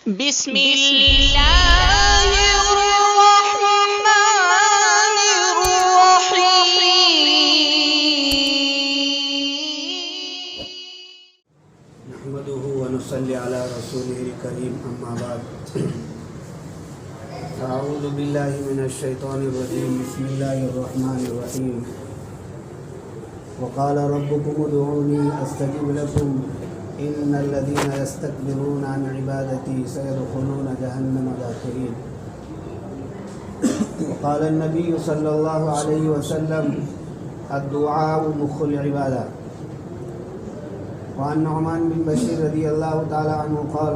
بسم اللہ الرحمن الرحیم نحمده ونصلي على رسوله الكريم اما بعد اعوذ بالله من الشيطان الرجيم بسم الله الرحمن الرحيم وقال ربكم ادعوني استجب لكم ان الذين يستكبرون عن عبادتي سيدخلون جهنم داخرين وقال النبي صلى الله عليه وسلم الدعاء مخ العبادة. وعن نعمان بن بشير رضي الله تعالى عنه قال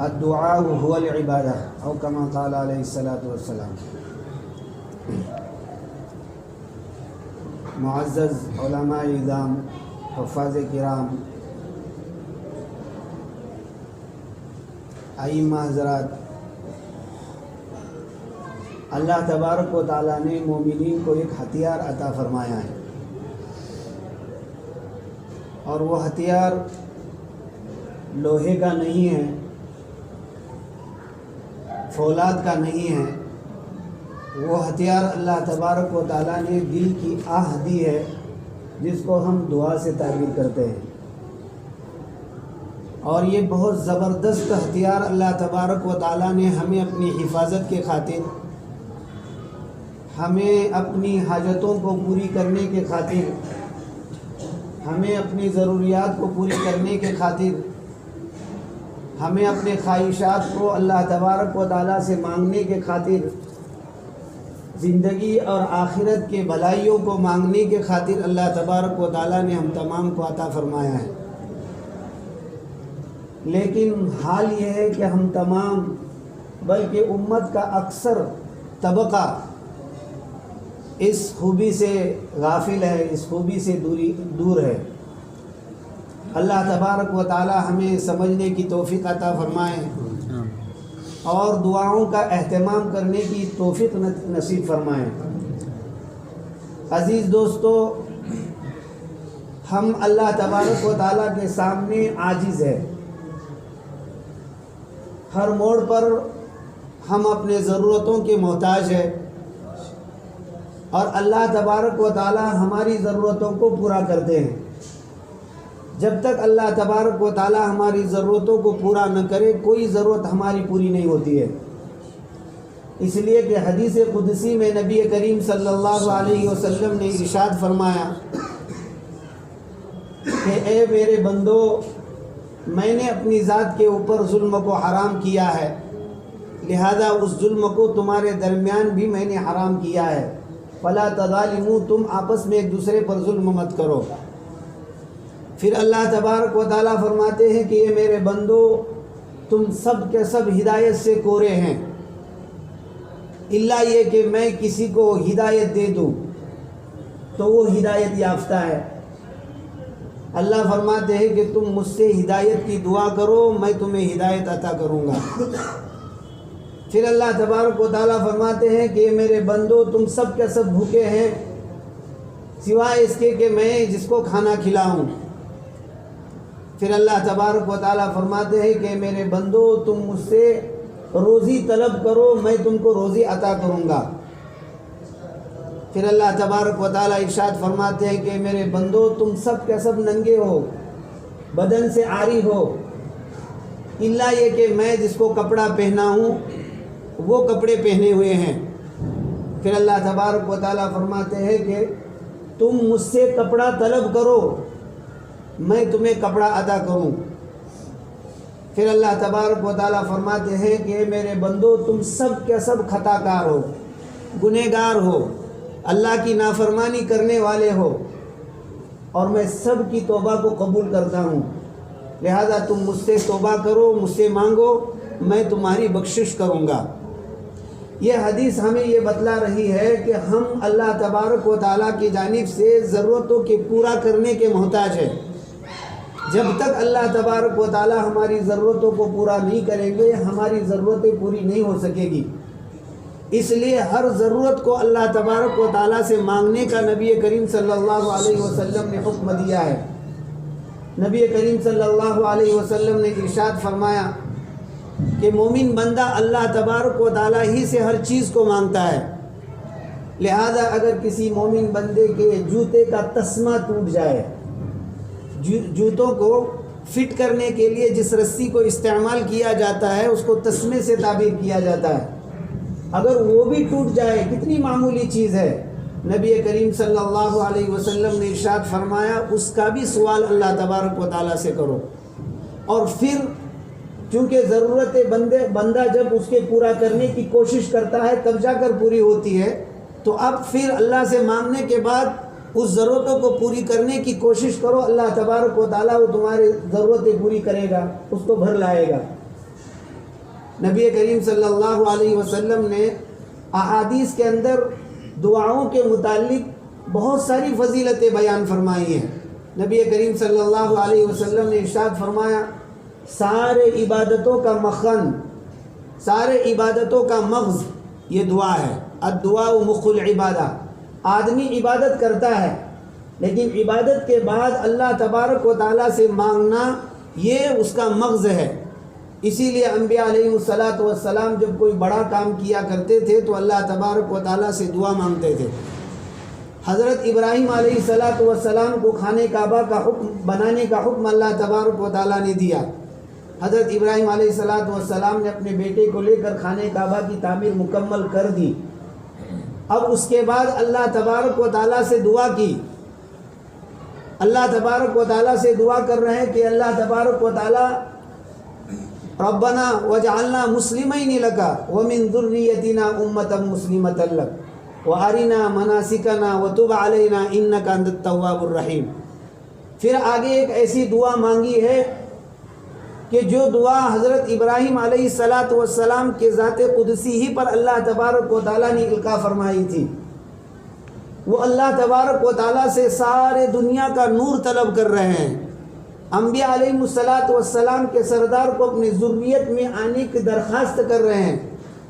الدعاء هو العبادة أو كما قال عليه الصلاة والسلام. معزز علماء اعظام، حفاظ کرام، ائمہ حضرات، اللہ تبارک و تعالیٰ نے مومنین کو ایک ہتھیار عطا فرمایا ہے، اور وہ ہتھیار لوہے کا نہیں ہے، فولاد کا نہیں ہے. وہ ہتھیار اللہ تبارک و تعالیٰ نے دل کی آہ دی ہے، جس کو ہم دعا سے تعبیر کرتے ہیں. اور یہ بہت زبردست ہتھیار اللہ تبارک و تعالیٰ نے ہمیں اپنی حفاظت کے خاطر، ہمیں اپنی حاجتوں کو پوری کرنے کے خاطر، ہمیں اپنی ضروریات کو پوری کرنے کے خاطر، ہمیں اپنے خواہشات کو اللہ تبارک و تعالیٰ سے مانگنے کے خاطر، زندگی اور آخرت کے بھلائیوں کو مانگنے کے خاطر اللہ تبارک و تعالیٰ نے ہم تمام کو عطا فرمایا ہے. لیکن حال یہ ہے کہ ہم تمام بلکہ امت کا اکثر طبقہ اس خوبی سے غافل ہے، اس خوبی سے دور ہے. اللہ تبارک و تعالیٰ ہمیں سمجھنے کی توفیق عطا فرمائے اور دعاؤں کا اہتمام کرنے کی توفیق نصیب فرمائے. عزیز دوستو، ہم اللہ تبارک و تعالیٰ کے سامنے عاجز ہیں. ہر موڑ پر ہم اپنے ضرورتوں کے محتاج ہیں، اور اللہ تبارک و تعالیٰ ہماری ضرورتوں کو پورا کرتے ہیں. جب تک اللہ تبارک و تعالیٰ ہماری ضرورتوں کو پورا نہ کرے، کوئی ضرورت ہماری پوری نہیں ہوتی ہے. اس لیے کہ حدیث قدسی میں نبی کریم صلی اللہ علیہ وسلم نے ارشاد فرمایا کہ اے میرے بندو، میں نے اپنی ذات کے اوپر ظلم کو حرام کیا ہے، لہذا اس ظلم کو تمہارے درمیان بھی میں نے حرام کیا ہے. فلا تظالموا، تم آپس میں ایک دوسرے پر ظلم مت کرو. پھر اللہ تبارک و تعالیٰ فرماتے ہیں کہ یہ میرے بندو، تم سب کے سب ہدایت سے کورے ہیں، الا یہ کہ میں کسی کو ہدایت دے دوں تو وہ ہدایت یافتہ ہے. اللہ فرماتے ہیں کہ تم مجھ سے ہدایت کی دعا کرو، میں تمہیں ہدایت عطا کروں گا. پھر اللہ تبارک و تعالیٰ فرماتے ہیں کہ میرے بندو، تم سب کے سب بھوکے ہیں سوائے اس کے کہ میں جس کو کھانا کھلاؤں. پھر اللہ تبارک و تعالیٰ فرماتے ہیں کہ میرے بندو، تم مجھ سے روزی طلب کرو، میں تم کو روزی عطا کروں گا. پھر اللہ تبارک و تعالیٰ ارشاد فرماتے ہیں کہ میرے بندو، تم سب کے سب ننگے ہو، بدن سے عاری ہو، الا یہ کہ میں جس کو کپڑا پہنا ہوں وہ کپڑے پہنے ہوئے ہیں. پھر اللہ تبارک و تعالیٰ فرماتے ہیں کہ تم مجھ سے کپڑا طلب کرو، میں تمہیں کپڑا عطا کروں. پھر اللہ تبارک و تعالیٰ فرماتے ہیں کہ میرے بندو، تم سب کے سب خطا کار ہو، گنہگار ہو، اللہ کی نافرمانی کرنے والے ہو، اور میں سب کی توبہ کو قبول کرتا ہوں، لہذا تم مجھ سے توبہ کرو، مجھ سے مانگو، میں تمہاری بخشش کروں گا. یہ حدیث ہمیں یہ بتلا رہی ہے کہ ہم اللہ تبارک و تعالیٰ کی جانب سے ضرورتوں کے پورا کرنے کے محتاج ہیں. جب تک اللہ تبارک و تعالیٰ ہماری ضرورتوں کو پورا نہیں کریں گے، ہماری ضرورتیں پوری نہیں ہو سکے گی. اس لیے ہر ضرورت کو اللہ تبارک و تعالیٰ سے مانگنے کا نبی کریم صلی اللہ علیہ وسلم نے حکم دیا ہے. نبی کریم صلی اللہ علیہ وسلم نے ارشاد فرمایا کہ مومن بندہ اللہ تبارک و تعالیٰ ہی سے ہر چیز کو مانگتا ہے، لہذا اگر کسی مومن بندے کے جوتے کا تسمہ ٹوٹ جائے، جوتوں کو فٹ کرنے کے لیے جس رسی کو استعمال کیا جاتا ہے اس کو تسمے سے تعبیر کیا جاتا ہے، اگر وہ بھی ٹوٹ جائے، کتنی معمولی چیز ہے، نبی کریم صلی اللہ علیہ وسلم نے ارشاد فرمایا اس کا بھی سوال اللہ تبارک و تعالیٰ سے کرو، اور پھر چونکہ ضرورت بندہ جب اس کے پورا کرنے کی کوشش کرتا ہے تب جا کر پوری ہوتی ہے، تو اب پھر اللہ سے مانگنے کے بعد اس ضرورتوں کو پوری کرنے کی کوشش کرو، اللہ تبارک و تعالیٰ وہ تمہاری ضرورتیں پوری کرے گا، اس کو بھر لائے گا۔ نبی کریم صلی اللہ علیہ وسلم نے احادیث کے اندر دعاؤں کے متعلق بہت ساری فضیلتیں بیان فرمائی ہیں۔ نبی کریم صلی اللہ علیہ وسلم نے ارشاد فرمایا سارے عبادتوں کا مخن، سارے عبادتوں کا مغز یہ دعا ہے۔ الدعاء مخ العبادہ، آدمی عبادت کرتا ہے لیکن عبادت کے بعد اللہ تبارک و تعالیٰ سے مانگنا یہ اس کا مغز ہے۔ اسی لیے انبیاء علیہ السلام جب کوئی بڑا کام کیا کرتے تھے تو اللہ تبارک و تعالیٰ سے دعا مانگتے تھے۔ حضرت ابراہیم علیہ السلام کو خانہ کعبہ کا حکم بنانے کا حکم اللہ تبارک و تعالیٰ نے دیا۔ حضرت ابراہیم علیہ السلام نے اپنے بیٹے کو لے کر خانہ کعبہ کی تعمیر مکمل کر دی۔ اب اس کے بعد اللہ تبارک و تعالیٰ سے دعا کی، اللہ تبارک و تعالیٰ سے دعا کر رہے ہیں کہ اللہ تبارک و تعالیٰ ربنا وجعلنا مسلمین لک ومن ذریتنا امۃ مسلمۃ لک وارنا مناسکنا وتب علینا انک انت التواب الرحیم۔ پھر آگے ایک ایسی دعا مانگی ہے کہ جو دعا حضرت ابراہیم علیہ السلام کے ذات قدسی ہی پر اللہ تبارک و تعالیٰ نے القاء فرمائی تھی۔ وہ اللہ تبارک و تعالیٰ سے سارے دنیا کا نور طلب کر رہے ہیں، انبیاء علیہ السلام کے سردار کو اپنی ذریت میں آنے کی درخواست کر رہے ہیں،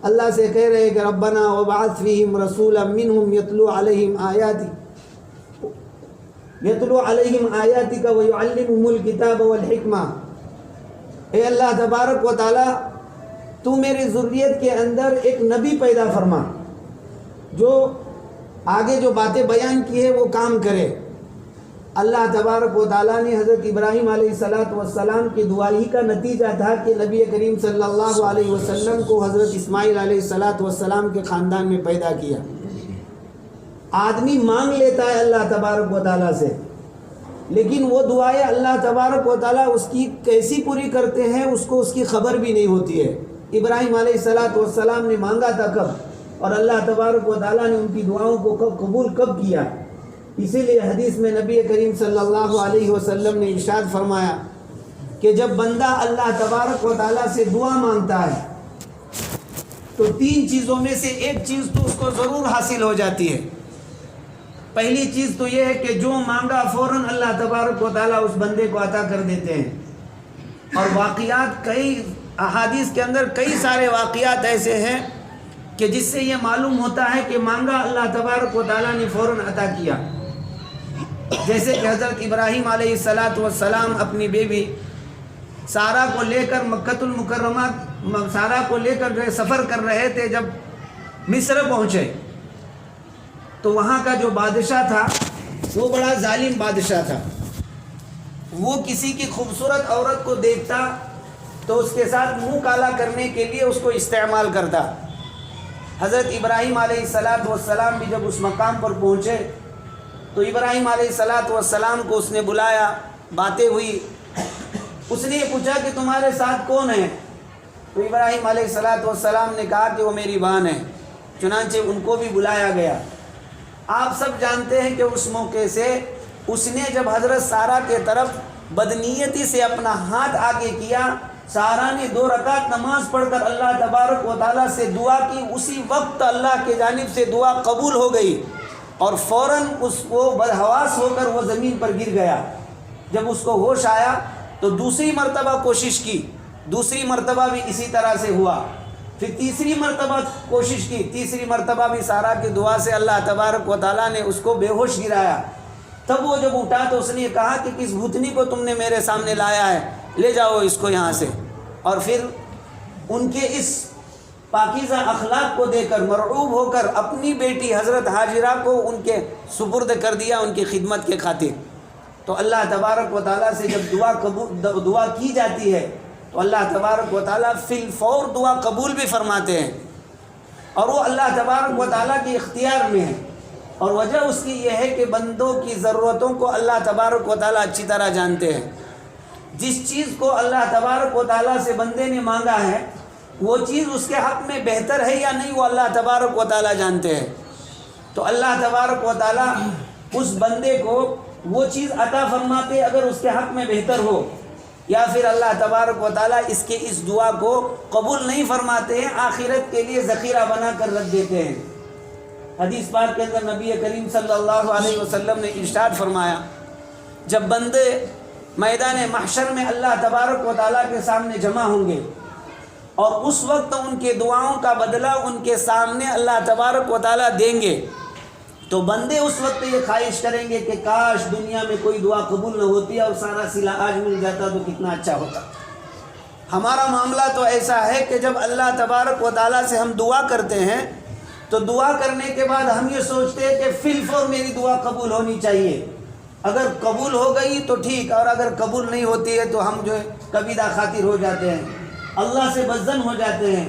اللہ سے کہہ رہے ہیں کہ ربنا وبعث فیہم رسولا منہم یتلو علیہم آیاتک ویعلمہم الکتاب والحکمہ۔ اے اللہ تبارک و تعالیٰ تو میری ذریت کے اندر ایک نبی پیدا فرما جو آگے جو باتیں بیان کی ہے وہ کام کرے۔ اللہ تبارک و تعالیٰ نے حضرت ابراہیم علیہ السلام کی دعا ہی کا نتیجہ تھا کہ نبی کریم صلی اللہ علیہ وسلم کو حضرت اسماعیل علیہ السلام کے خاندان میں پیدا کیا۔ آدمی مانگ لیتا ہے اللہ تبارک و تعالیٰ سے، لیکن وہ دعائیں اللہ تبارک و تعالیٰ اس کی کیسی پوری کرتے ہیں اس کو اس کی خبر بھی نہیں ہوتی ہے۔ ابراہیم علیہ السلام نے مانگا تھا کب، اور اللہ تبارک و تعالیٰ نے ان کی دعاؤں کو قبول کب کیا؟ اسی لیے حدیث میں نبی کریم صلی اللہ علیہ وسلم نے ارشاد فرمایا کہ جب بندہ اللہ تبارک و تعالیٰ سے دعا مانگتا ہے تو تین چیزوں میں سے ایک چیز تو اس کو ضرور حاصل ہو جاتی ہے۔ پہلی چیز تو یہ ہے کہ جو مانگا فوراً اللہ تبارک و تعالیٰ اس بندے کو عطا کر دیتے ہیں، اور واقعات کئی احادیث کے اندر کئی سارے واقعات ایسے ہیں کہ جس سے یہ معلوم ہوتا ہے کہ مانگا اللہ تبارک و تعالیٰ نے فوراً عطا کیا۔ جیسے کہ حضرت ابراہیم علیہ السلام اپنی بیوی سارہ کو لے کر مکۃ المکرمہ سارہ کو لے کر جو سفر کر رہے تھے، جب مصر پہنچے تو وہاں کا جو بادشاہ تھا وہ بڑا ظالم بادشاہ تھا۔ وہ کسی کی خوبصورت عورت کو دیکھتا تو اس کے ساتھ منہ کالا کرنے کے لیے اس کو استعمال کرتا۔ حضرت ابراہیم علیہ السلام بھی جب اس مقام پر پہنچے تو ابراہیم علیہ السلام کو اس نے بلایا، باتیں ہوئی، اس نے پوچھا کہ تمہارے ساتھ کون ہے؟ تو ابراہیم علیہ السلام نے کہا کہ وہ میری بہن ہے۔ چنانچہ ان کو بھی بلایا گیا۔ آپ سب جانتے ہیں کہ اس موقع سے اس نے جب حضرت سارہ کے طرف بدنیتی سے اپنا ہاتھ آگے کیا، سارہ نے 2 رکعت نماز پڑھ کر اللہ تبارک و تعالیٰ سے دعا کی، اسی وقت اللہ کی جانب سے دعا قبول ہو گئی اور فوراً وہ بدحواس ہو کر وہ زمین پر گر گیا۔ جب اس کو ہوش آیا تو دوسری مرتبہ کوشش کی، دوسری مرتبہ بھی اسی طرح سے ہوا، پھر تیسری مرتبہ کوشش کی، تیسری مرتبہ بھی سارہ کی دعا سے اللہ تبارک و تعالیٰ نے اس کو بے ہوش گرایا۔ تب وہ جب اٹھا تو اس نے کہا کہ کس بھوتنی کو تم نے میرے سامنے لایا ہے، لے جاؤ اس کو یہاں سے. اور پھر ان کے اس پاکیزہ اخلاق کو دے کر مرعوب ہو کر اپنی بیٹی حضرت حاجرہ کو ان کے سپرد کر دیا ان کی خدمت کے خاطر. تو اللہ تبارک و تعالیٰ سے جب دعا کی جاتی ہے تو اللہ تبارک و تعالیٰ فی الفور دعا قبول بھی فرماتے ہیں، اور وہ اللہ تبارک و تعالیٰ کے اختیار میں ہے. اور وجہ اس کی یہ ہے کہ بندوں کی ضرورتوں کو اللہ تبارک و تعالیٰ اچھی طرح جانتے ہیں. جس چیز کو اللہ تبارک و تعالیٰ سے بندے نے مانگا ہے وہ چیز اس کے حق میں بہتر ہے یا نہیں وہ اللہ تبارک و تعالیٰ جانتے ہیں. تو اللہ تبارک و تعالیٰ اس بندے کو وہ چیز عطا فرماتے اگر اس کے حق میں بہتر ہو، یا پھر اللہ تبارک و تعالیٰ اس کے اس دعا کو قبول نہیں فرماتے ہیں، آخرت کے لیے ذخیرہ بنا کر رکھ دیتے ہیں. حدیث پاک کے اندر نبی کریم صلی اللہ علیہ وسلم نے ارشاد فرمایا، جب بندے میدان محشر میں اللہ تبارک و تعالیٰ کے سامنے جمع ہوں گے اور اس وقت ان کے دعاؤں کا بدلہ ان کے سامنے اللہ تبارک و تعالیٰ دیں گے، تو بندے اس وقت یہ خواہش کریں گے کہ کاش دنیا میں کوئی دعا قبول نہ ہوتی اور سارا صلہ آج مل جاتا تو کتنا اچھا ہوتا. ہمارا معاملہ تو ایسا ہے کہ جب اللہ تبارک و تعالیٰ سے ہم دعا کرتے ہیں تو دعا کرنے کے بعد ہم یہ سوچتے ہیں کہ فی الفور میری دعا قبول ہونی چاہیے. اگر قبول ہو گئی تو ٹھیک، اور اگر قبول نہیں ہوتی ہے تو ہم جو ہے کبیدہ خاطر ہو جاتے ہیں، اللہ سے بدظن ہو جاتے ہیں.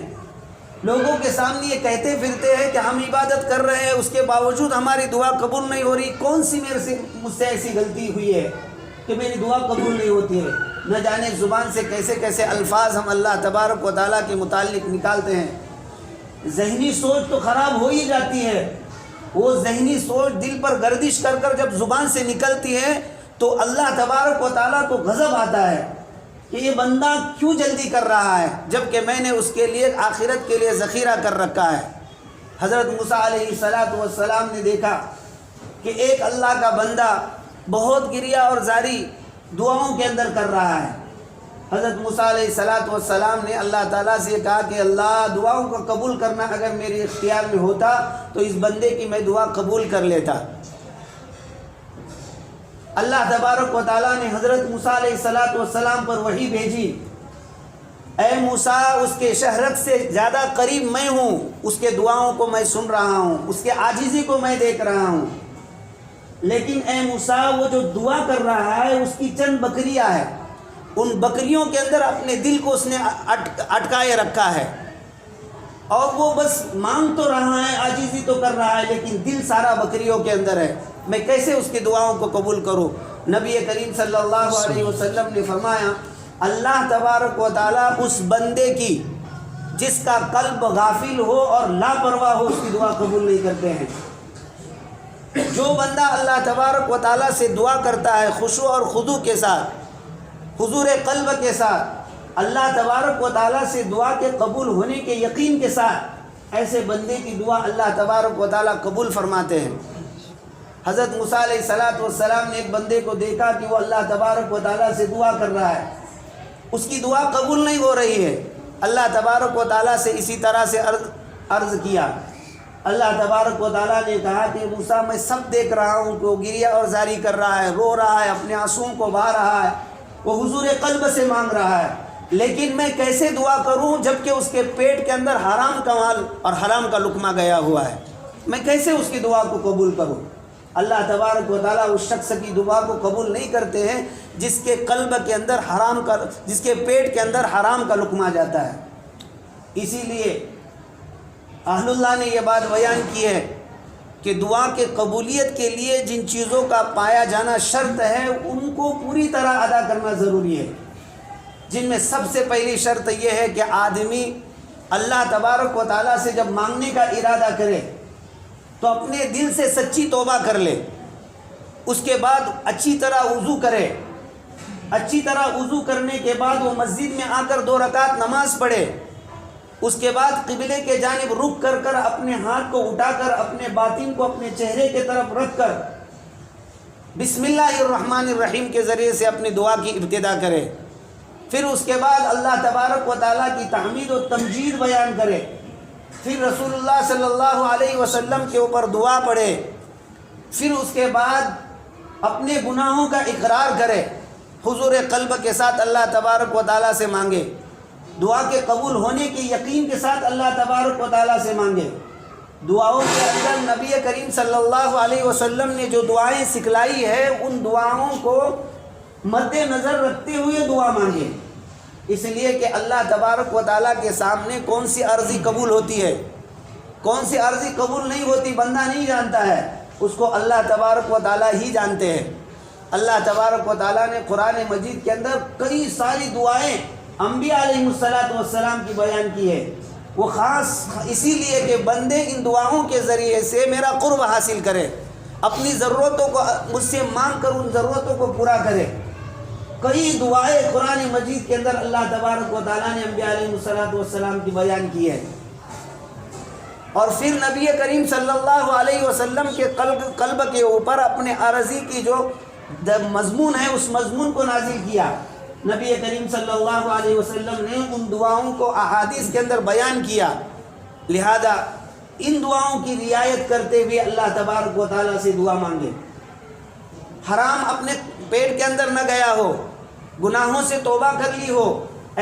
لوگوں کے سامنے یہ کہتے پھرتے ہیں کہ ہم عبادت کر رہے ہیں، اس کے باوجود ہماری دعا قبول نہیں ہو رہی. کون سی مجھ سے ایسی غلطی ہوئی ہے کہ میری دعا قبول نہیں ہوتی ہے؟ نہ جانے زبان سے کیسے کیسے الفاظ ہم اللہ تبارک و تعالیٰ کے متعلق نکالتے ہیں. ذہنی سوچ تو خراب ہو ہی جاتی ہے. وہ ذہنی سوچ دل پر گردش کر کر جب زبان سے نکلتی ہے تو اللہ تبارک و تعالیٰ کو غضب آتا ہے کہ یہ بندہ کیوں جلدی کر رہا ہے جبکہ میں نے اس کے لیے آخرت کے لیے ذخیرہ کر رکھا ہے. حضرت موسیٰ علیہ السلام نے دیکھا کہ ایک اللہ کا بندہ بہت گریہ اور زاری دعاؤں کے اندر کر رہا ہے. حضرت موسیٰ علیہ السلام نے اللہ تعالیٰ سے کہا کہ اللہ دعاؤں کو قبول کرنا اگر میرے اختیار میں ہوتا تو اس بندے کی میں دعا قبول کر لیتا. اللہ تبارک و تعالیٰ نے حضرت موسیٰ علیہ السلام پر وحی بھیجی، اے موسیٰ اس کے شہرت سے زیادہ قریب میں ہوں، اس کے دعاؤں کو میں سن رہا ہوں، اس کے عاجزی کو میں دیکھ رہا ہوں. لیکن اے موسیٰ وہ جو دعا کر رہا ہے اس کی چند بکریاں ہیں، ان بکریوں کے اندر اپنے دل کو اس نے اٹکائے رکھا ہے، اور وہ بس مانگ تو رہا ہے، عاجزی تو کر رہا ہے، لیکن دل سارا بکریوں کے اندر ہے. میں کیسے اس کی دعاؤں کو قبول کروں؟ نبی کریم صلی اللہ علیہ وسلم نے فرمایا، اللہ تبارک و تعالیٰ اس بندے کی جس کا قلب غافل ہو اور لاپرواہ ہو اس کی دعا قبول نہیں کرتے ہیں. جو بندہ اللہ تبارک و تعالیٰ سے دعا کرتا ہے خشوع اور خضوع کے ساتھ، حضور قلب کے ساتھ، اللہ تبارک و تعالیٰ سے دعا کے قبول ہونے کے یقین کے ساتھ، ایسے بندے کی دعا اللہ تبارک و تعالیٰ قبول فرماتے ہیں. حضرت موسیٰ علیہ السلام نے ایک بندے کو دیکھا کہ وہ اللہ تبارک و تعالیٰ سے دعا کر رہا ہے، اس کی دعا قبول نہیں ہو رہی ہے. اللہ تبارک و تعالیٰ سے اسی طرح سے عرض کیا. اللہ تبارک و تعالیٰ نے کہا کہ موسیٰ میں سب دیکھ رہا ہوں کہ وہ گریہ اور زاری کر رہا ہے، رو رہا ہے، اپنے آنسوؤں کو بہا رہا ہے، وہ حضور قلب سے مانگ رہا ہے، لیکن میں کیسے دعا کروں جبکہ اس کے پیٹ کے اندر حرام کا مال اور حرام کا لقمہ گیا ہوا ہے؟ میں کیسے اس کی دعا کو قبول کروں؟ اللہ تبارک و تعالیٰ اس شخص کی دعا کو قبول نہیں کرتے ہیں جس کے قلب کے اندر جس کے پیٹ کے اندر حرام کا لقمہ جاتا ہے. اسی لیے اہل اللہ نے یہ بات بیان کی ہے کہ دعا کے قبولیت کے لیے جن چیزوں کا پایا جانا شرط ہے ان کو پوری طرح ادا کرنا ضروری ہے. جن میں سب سے پہلی شرط یہ ہے کہ آدمی اللہ تبارک و تعالیٰ سے جب مانگنے کا ارادہ کرے تو اپنے دل سے سچی توبہ کر لے، اس کے بعد اچھی طرح وضو کرے، اچھی طرح وضو کرنے کے بعد وہ مسجد میں آ کر 2 رکعت نماز پڑھے، اس کے بعد قبلے کے جانب رخ کر کر اپنے ہاتھ کو اٹھا کر اپنے باطن کو اپنے چہرے کے طرف رکھ کر بسم اللہ الرحمن الرحیم کے ذریعے سے اپنی دعا کی ابتدا کرے. پھر اس کے بعد اللہ تبارک و تعالیٰ کی تحمید و تمجید بیان کرے، پھر رسول اللہ صلی اللہ علیہ وسلم کے اوپر دعا پڑھے، پھر اس کے بعد اپنے گناہوں کا اقرار کرے، حضور قلب کے ساتھ اللہ تبارک و تعالیٰ سے مانگے، دعا کے قبول ہونے کے یقین کے ساتھ اللہ تبارک و تعالیٰ سے مانگے۔ دعاؤں کے اندر نبی کریم صلی اللہ علیہ وسلم نے جو دعائیں سکھلائی ہے ان دعاؤں کو مد نظر رکھتے ہوئے دعا مانگے، اس لیے کہ اللہ تبارک و تعالیٰ کے سامنے کون سی عرضی قبول ہوتی ہے، کون سی عرضی قبول نہیں ہوتی بندہ نہیں جانتا ہے، اس کو اللہ تبارک و تعالیٰ ہی جانتے ہیں۔ اللہ تبارک و تعالیٰ نے قرآن مجید کے اندر کئی ساری دعائیں انبیاء علیہ السلام کی بیان کی ہے، وہ خاص اسی لیے کہ بندے ان دعاؤں کے ذریعے سے میرا قرب حاصل کرے، اپنی ضرورتوں کو مجھ سے مانگ کر ان ضرورتوں کو پورا کرے۔ کئی دعائیں قرآن مجید کے اندر اللہ تبارک و تعالیٰ نے انبیاء علیہ السلام کی بیان کی ہے، اور پھر نبی کریم صلی اللہ علیہ وسلم کے قلب کے اوپر اپنے عرضی کی جو مضمون ہے اس مضمون کو نازل کیا۔ نبی کریم صلی اللہ علیہ وسلم نے ان دعاؤں کو احادیث کے اندر بیان کیا، لہذا ان دعاؤں کی رعایت کرتے ہوئے اللہ تبارک و تعالیٰ سے دعا مانگے۔ حرام اپنے پیٹ کے اندر نہ گیا ہو، گناہوں سے توبہ کر لی ہو،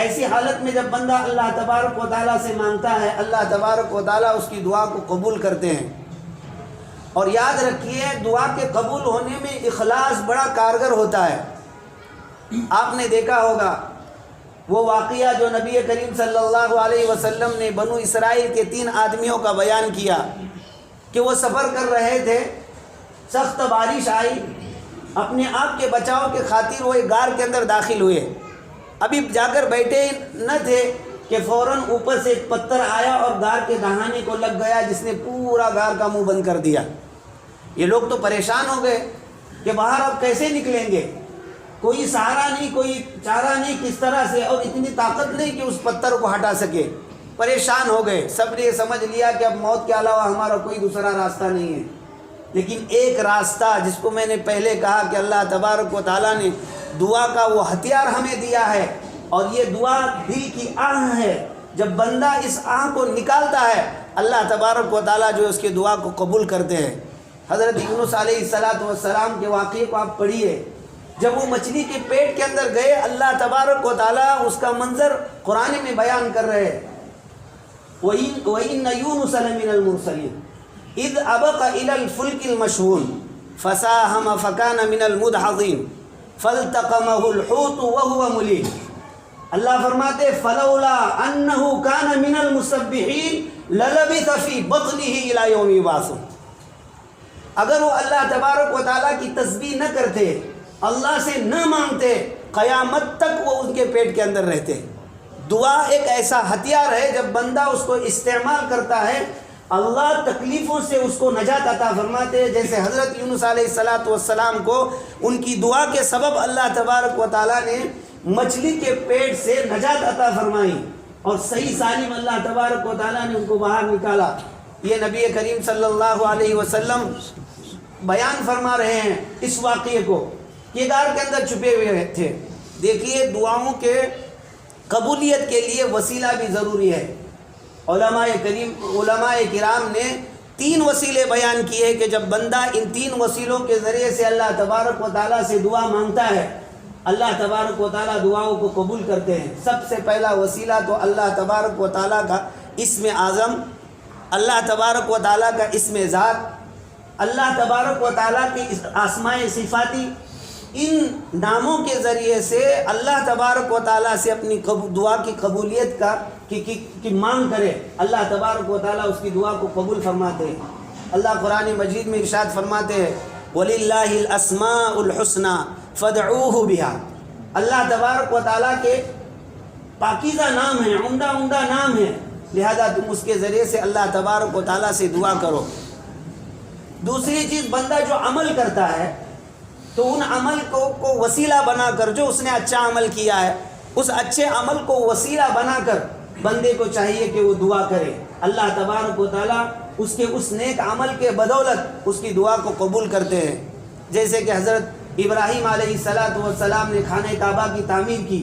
ایسی حالت میں جب بندہ اللہ تبارک و تعالیٰ سے مانگتا ہے اللہ تبارک و تعالیٰ اس کی دعا کو قبول کرتے ہیں۔ اور یاد رکھیے دعا کے قبول ہونے میں اخلاص بڑا کارگر ہوتا ہے۔ آپ نے دیکھا ہوگا وہ واقعہ جو نبی کریم صلی اللہ علیہ وسلم نے بنو اسرائیل کے 3 آدمیوں کا بیان کیا کہ وہ سفر کر رہے تھے، سخت بارش آئی، اپنے آپ کے بچاؤ کے خاطر وہ ایک غار کے اندر داخل ہوئے، ابھی جا کر بیٹھے نہ تھے کہ فوراً اوپر سے ایک پتھر آیا اور غار کے دہانے کو لگ گیا جس نے پورا غار کا منہ بند کر دیا۔ یہ لوگ تو پریشان ہو گئے کہ باہر اب کیسے نکلیں گے، کوئی سہارا نہیں، کوئی چارہ نہیں، کس طرح سے، اور اتنی طاقت نہیں کہ اس پتھر کو ہٹا سکے، پریشان ہو گئے۔ سب نے یہ سمجھ لیا کہ اب موت کے علاوہ ہمارا کوئی دوسرا راستہ نہیں ہے، لیکن ایک راستہ جس کو میں نے پہلے کہا کہ اللہ تبارک و تعالیٰ نے دعا کا وہ ہتھیار ہمیں دیا ہے، اور یہ دعا دل کی آہ ہے، جب بندہ اس آہ کو نکالتا ہے اللہ تبارک و تعالیٰ جو اس کے دعا کو قبول کرتے ہیں۔ حضرت یونس علیہ السلام کے واقعے کو آپ پڑھیے، جب وہ مچھلی کے پیٹ کے اندر گئے اللہ تبارک و تعالیٰ اس کا منظر قرآن میں بیان کر رہے ہیں۔ وَإِنَّ يُونُسَ لَمِنَ الْمُرْسَلِينَ اِذْ أَبَقَ إِلَى الْفُلْكِ الْمَشْحُونِ فَسَاهَمَ فَكَانَ مِنَ الْمُدْحَضِينَ فَالْتَقَمَهُ الْحُوتُ وَهُوَ مُلِيمٌ۔ اللہ فرماتے فَلَوْلَا أَنَّهُ كَانَ مِنَ الْمُسَبِّحِينَ لَلَبِثَ فِي بَطْنِهِ إِلَى يَوْمِ يُبْعَثُونَ۔ اگر وہ اللہ تبارک و تعالیٰ کی تسبیح نہ کرتے، اللہ سے نہ مانگتے، قیامت تک وہ ان کے پیٹ کے اندر رہتے۔ دعا ایک ایسا ہتھیار ہے جب بندہ اس کو استعمال کرتا ہے اللہ تکلیفوں سے اس کو نجات عطا فرماتے ہیں، جیسے حضرت یونس علیہ السلام کو ان کی دعا کے سبب اللہ تبارک و تعالیٰ نے مچھلی کے پیٹ سے نجات عطا فرمائی اور صحیح سالم اللہ تبارک و تعالیٰ نے ان کو باہر نکالا۔ یہ نبی کریم صلی اللہ علیہ وسلم بیان فرما رہے ہیں اس واقعے کو، یہ غار کے اندر چھپے ہوئے تھے۔ دیکھیے دعاؤں کے قبولیت کے لیے وسیلہ بھی ضروری ہے۔ علماء کرام نے 3 وسیلے بیان کیے کہ جب بندہ ان 3 وسیلوں کے ذریعے سے اللہ تبارک و تعالیٰ سے دعا مانگتا ہے اللہ تبارک و تعالیٰ دعاؤں کو قبول کرتے ہیں۔ سب سے پہلا وسیلہ تو اللہ تبارک و تعالیٰ کا اسم اعظم، اللہ تبارک و تعالیٰ کا اسم ذات، اللہ تبارک و تعالیٰ کی اسماء صفاتی، ان ناموں کے ذریعے سے اللہ تبارک و تعالیٰ سے اپنی دعا کی قبولیت کا کی مانگ کرے، اللہ تبارک و تعالیٰ اس کی دعا کو قبول فرماتے ہیں۔ اللہ قرآن مجید میں ارشاد فرماتے ہیں وَلِلَّهِ الْأَسْمَاءُ الْحُسْنَى فَادْعُوهُ بِهَا۔ اللہ تبارک و تعالیٰ کے پاکیزہ نام ہیں، عمدہ نام ہیں، لہذا تم اس کے ذریعے سے اللہ تبارک و تعالیٰ سے دعا کرو۔ دوسری چیز، بندہ جو عمل کرتا ہے تو ان عمل کو وسیلہ بنا کر، جو اس نے اچھا عمل کیا ہے اس اچھے عمل کو وسیلہ بنا کر بندے کو چاہیے کہ وہ دعا کرے، اللہ تبارک و تعالیٰ اس کے اس نیک عمل کے بدولت اس کی دعا کو قبول کرتے ہیں۔ جیسے کہ حضرت ابراہیم علیہ السلام نے خانہ کعبہ کی تعمیر کی،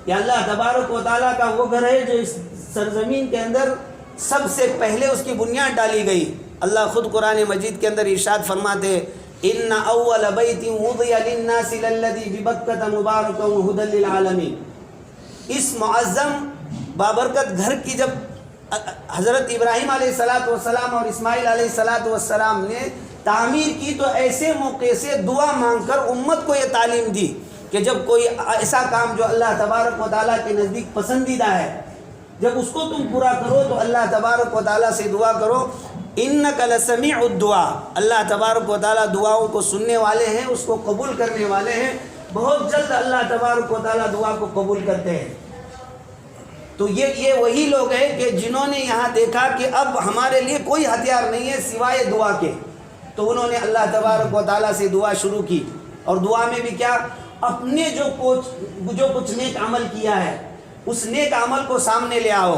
یا اللہ تبارک و تعالیٰ کا وہ گھر ہے جو اس سرزمین کے اندر سب سے پہلے اس کی بنیاد ڈالی گئی۔ اللہ خود قرآن مجید کے اندر ارشاد فرماتے ان اول بیت وضع للناس للذی ببکۃ مبارکا وہدی للعالمین. اس معظم بابرکت گھر کی جب حضرت ابراہیم علیہ السلام اور اسماعیل علیہ السلام نے تعمیر کی تو ایسے موقع سے دعا مانگ کر امت کو یہ تعلیم دی کہ جب کوئی ایسا کام جو اللہ تبارک و تعالیٰ کے نزدیک پسندیدہ ہے جب اس کو تم پورا کرو تو اللہ تبارک و تعالیٰ سے دعا کرو. انک لسمیع الدعاء. اللہ تبارک و تعالیٰ دعاؤں کو سننے والے ہیں, اس کو قبول کرنے والے ہیں. بہت جلد اللہ تبارک و تعالیٰ دعا کو قبول کرتے ہیں. تو یہ وہی لوگ ہیں کہ جنہوں نے یہاں دیکھا کہ اب ہمارے لیے کوئی ہتھیار نہیں ہے سوائے دعا کے, تو انہوں نے اللہ تبارک و تعالیٰ سے دعا شروع کی. اور دعا میں بھی کیا, اپنے جو کچھ نیک عمل کیا ہے اس نیک عمل کو سامنے لے آؤ,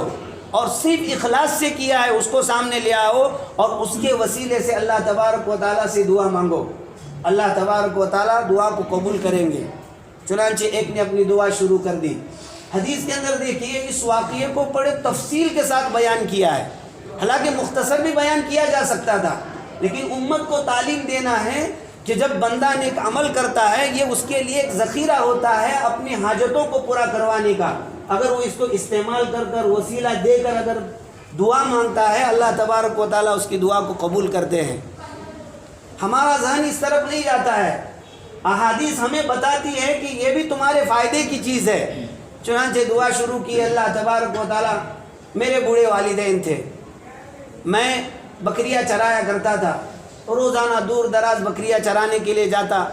اور صرف اخلاص سے کیا ہے اس کو سامنے لے آؤ, اور اس کے وسیلے سے اللہ تبارک و تعالیٰ سے دعا مانگو. اللہ تبارک و تعالیٰ دعا کو قبول کریں گے. چنانچہ ایک نے اپنی دعا شروع کر دی. حدیث کے اندر دیکھیے اس واقعے کو بڑے تفصیل کے ساتھ بیان کیا ہے. حالانکہ مختصر بھی بیان کیا جا سکتا تھا, لیکن امت کو تعلیم دینا ہے کہ جب بندہ نیک عمل کرتا ہے یہ اس کے لیے ایک ذخیرہ ہوتا ہے اپنی حاجتوں کو پورا کروانے کا. اگر وہ اس کو استعمال کر کر وسیلہ دے کر اگر دعا مانگتا ہے اللہ تبارک و تعالیٰ اس کی دعا کو قبول کرتے ہیں. ہمارا ذہن اس طرف نہیں جاتا ہے. احادیث ہمیں بتاتی ہے کہ یہ بھی تمہارے فائدے کی چیز ہے. چنانچہ دعا شروع کی. اللہ تبارک و تعالیٰ, میرے بوڑھے والدین تھے, میں بکریاں چرایا کرتا تھا, روزانہ دور دراز بکریاں چرانے کے لیے جاتا.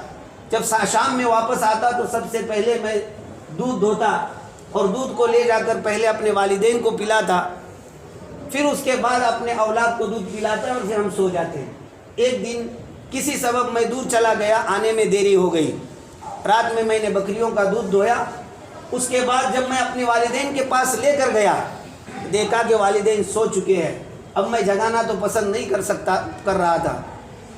جب شام میں واپس آتا تو سب سے پہلے میں دودھ دھوتا اور دودھ کو لے جا کر پہلے اپنے والدین کو پلاتا, پھر اس کے بعد اپنے اولاد کو دودھ پلاتا اور پھر ہم سو جاتے. ایک دن کسی سبب میں دور چلا گیا, آنے میں دیری ہو گئی. رات میں نے بکریوں کا دودھ دھویا. اس کے بعد جب میں اپنے والدین کے پاس لے کر گیا دیکھا کہ والدین سو چکے ہیں. اب میں جگانا تو پسند نہیں کر رہا تھا.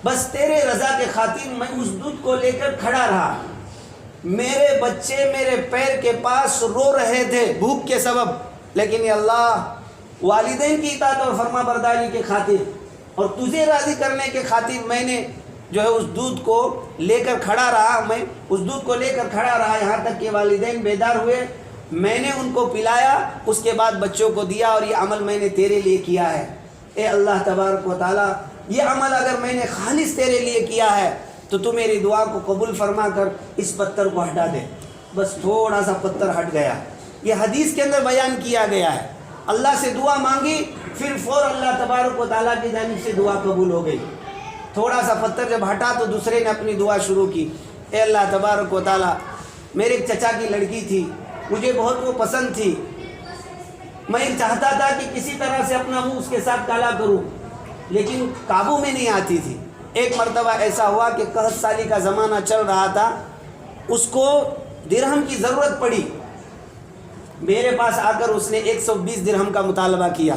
بس تیرے رضا کے خاطر میں اس دودھ کو لے کر کھڑا رہا. میرے بچے میرے پیر کے پاس رو رہے تھے بھوک کے سبب, لیکن یہ اللہ والدین کی اطاعت اور فرما برداری کے خاطر اور تجھے راضی کرنے کے خاطر میں نے جو ہے اس دودھ کو لے کر کھڑا رہا. میں اس دودھ کو لے کر کھڑا رہا یہاں تک کہ والدین بیدار ہوئے. میں نے ان کو پلایا, اس کے بعد بچوں کو دیا, اور یہ عمل میں نے تیرے لیے کیا ہے. اے اللہ تبارک و تعالیٰ, یہ عمل اگر میں نے خالص تیرے لیے کیا ہے تو تو میری دعا کو قبول فرما کر اس پتھر کو ہٹا دے. بس تھوڑا سا پتھر ہٹ گیا. یہ حدیث کے اندر بیان کیا گیا ہے. اللہ سے دعا مانگی, پھر فور اللہ تبارک و تعالیٰ کی جانب سے دعا قبول ہو گئی. تھوڑا سا پتھر جب ہٹا تو دوسرے نے اپنی دعا شروع کی. اے اللہ تبارک و تعالیٰ, میرے ایک چچا کی لڑکی تھی, مجھے بہت وہ پسند تھی. میں چاہتا تھا کہ کسی طرح سے اپنا منہ اس کے ساتھ کالا کروں, لیکن قابو میں نہیں آتی تھی. ایک مرتبہ ایسا ہوا کہ 61 سالی کا زمانہ چل رہا تھا, اس کو درہم کی ضرورت پڑی. میرے پاس آ کر اس نے 120 درہم کا مطالبہ کیا.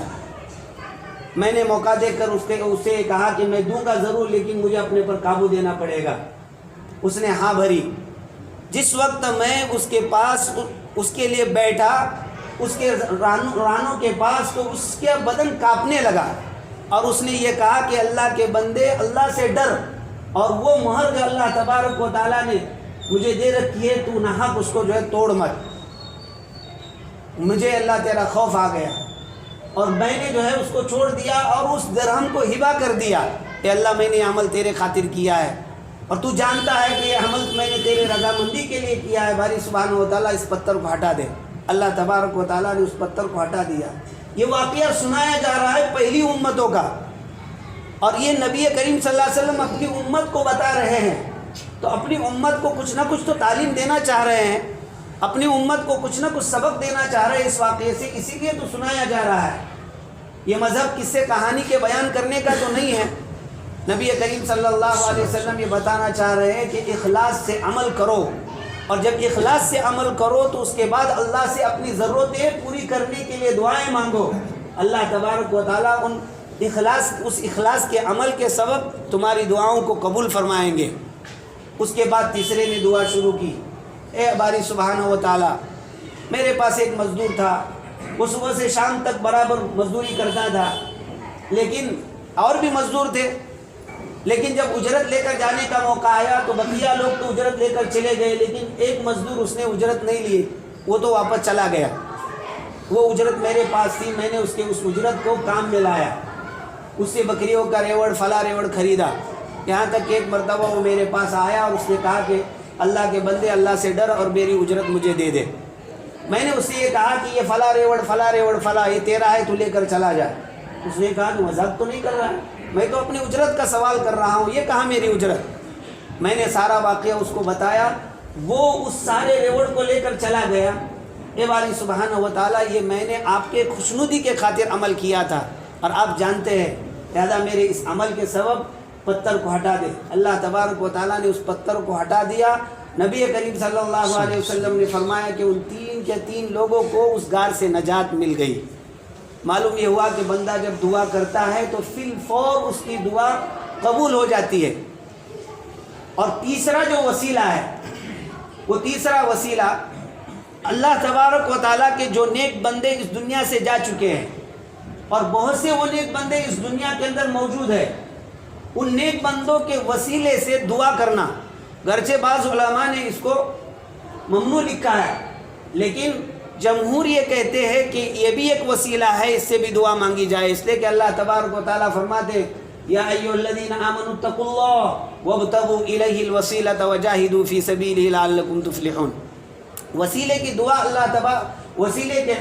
میں نے موقع دیکھ کر اسے کہا کہ میں دوں گا ضرور, لیکن مجھے اپنے پر قابو دینا پڑے گا. اس نے ہاں بھری. جس وقت میں اس کے پاس اس کے لیے بیٹھا, اس کے رانوں کے پاس, تو اس کے بدن کانپنے لگا, اور اس نے یہ کہا کہ اللہ کے بندے, اللہ سے ڈر, اور وہ مہر جو اللہ تبارک و تعالیٰ نے مجھے دے رکھی ہے تو ناحق اس کو جو ہے توڑ مت. مجھے اللہ تیرا خوف آ گیا, اور میں نے جو ہے اس کو چھوڑ دیا اور اس درہم کو ہبا کر دیا. کہ اللہ میں نے عمل تیرے خاطر کیا ہے, اور تو جانتا ہے کہ یہ عمل میں نے تیرے رضامندی کے لیے کیا ہے. باری سبحانہ و تعالیٰ اس پتھر کو ہٹا دے. اللہ تبارک و تعالیٰ نے اس پتھر کو ہٹا دیا. یہ واقعہ سنایا جا رہا ہے پہلی امتوں کا, اور یہ نبی کریم صلی اللہ علیہ وسلم اپنی امت کو بتا رہے ہیں. تو اپنی امت کو کچھ نہ کچھ تو تعلیم دینا چاہ رہے ہیں, اپنی امت کو کچھ نہ کچھ سبق دینا چاہ رہے ہیں اس واقعے سے, اسی لیے تو سنایا جا رہا ہے. یہ مذہب قصے کہانی کے بیان کرنے کا تو نہیں ہے. نبی کریم صلی اللہ علیہ وسلم یہ بتانا چاہ رہے ہیں کہ اخلاص سے عمل کرو, اور جب اخلاص سے عمل کرو تو اس کے بعد اللہ سے اپنی ضرورتیں پوری کرنے کے لیے دعائیں مانگو. اللہ تبارک و تعالیٰ اس اخلاص کے عمل کے سبب تمہاری دعاؤں کو قبول فرمائیں گے. اس کے بعد تیسرے نے دعا شروع کی. اے باری سبحانہ و تعالیٰ, میرے پاس ایک مزدور تھا, وہ صبح سے شام تک برابر مزدوری کرتا تھا, لیکن اور بھی مزدور تھے. لیکن جب اجرت لے کر جانے کا موقع آیا تو بقیہ لوگ تو اجرت لے کر چلے گئے، لیکن ایک مزدور اس نے اجرت نہیں لی، وہ تو واپس چلا گیا۔ وہ اجرت میرے پاس تھی، میں نے اس اجرت کو کام میں لایا، اس سے بکریوں کا ریوڑ فلا ریوڑ خریدا، یہاں تک کہ ایک مرتبہ وہ میرے پاس آیا اور اس نے کہا کہ اللہ کے بندے اللہ سے ڈر اور میری اجرت مجھے دے دے۔ میں نے اس سے یہ کہا کہ یہ فلا ریوڑ فلا یہ تیرا ہے، تو لے کر چلا جا۔ اس نے کہا کہ مذاق تو نہیں کر رہا ہے، میں تو اپنی اجرت کا سوال کر رہا ہوں، یہ کہاں میری اجرت؟ میں نے سارا واقعہ اس کو بتایا، وہ اس سارے ریوڑ کو لے کر چلا گیا۔ اے باری سبحانہ و تعالیٰ، یہ میں نے آپ کے خوشنودی کے خاطر عمل کیا تھا اور آپ جانتے ہیں، لہذا میرے اس عمل کے سبب پتھر کو ہٹا دے۔ اللہ تبارک و تعالیٰ نے اس پتھر کو ہٹا دیا۔ نبی کریم صلی اللہ علیہ وسلم نے فرمایا کہ ان تین لوگوں کو اس غار سے نجات مل گئی۔ معلوم یہ ہوا کہ بندہ جب دعا کرتا ہے تو فی الفور اس کی دعا قبول ہو جاتی ہے۔ اور تیسرا جو وسیلہ ہے، وہ تیسرا وسیلہ اللہ تبارک و تعالیٰ کے جو نیک بندے اس دنیا سے جا چکے ہیں، اور بہت سے وہ نیک بندے اس دنیا کے اندر موجود ہیں، ان نیک بندوں کے وسیلے سے دعا کرنا۔ گرچہ بعض علماء نے اس کو ممنوع لکھا ہے، لیکن جمہور یہ کہتے ہیں کہ یہ بھی ایک وسیلہ ہے، اس سے بھی دعا مانگی جائے، اس لیے کہ اللہ تبارک و تعالیٰ فرماتے یا ایھا الذین آمنوا اتقوا اللہ وابتغوا الیہ الوسیلۃ وجاہدوا فی سبیلہ لعلکم تفلحون۔ وسیلے کی دعا وسیلے کے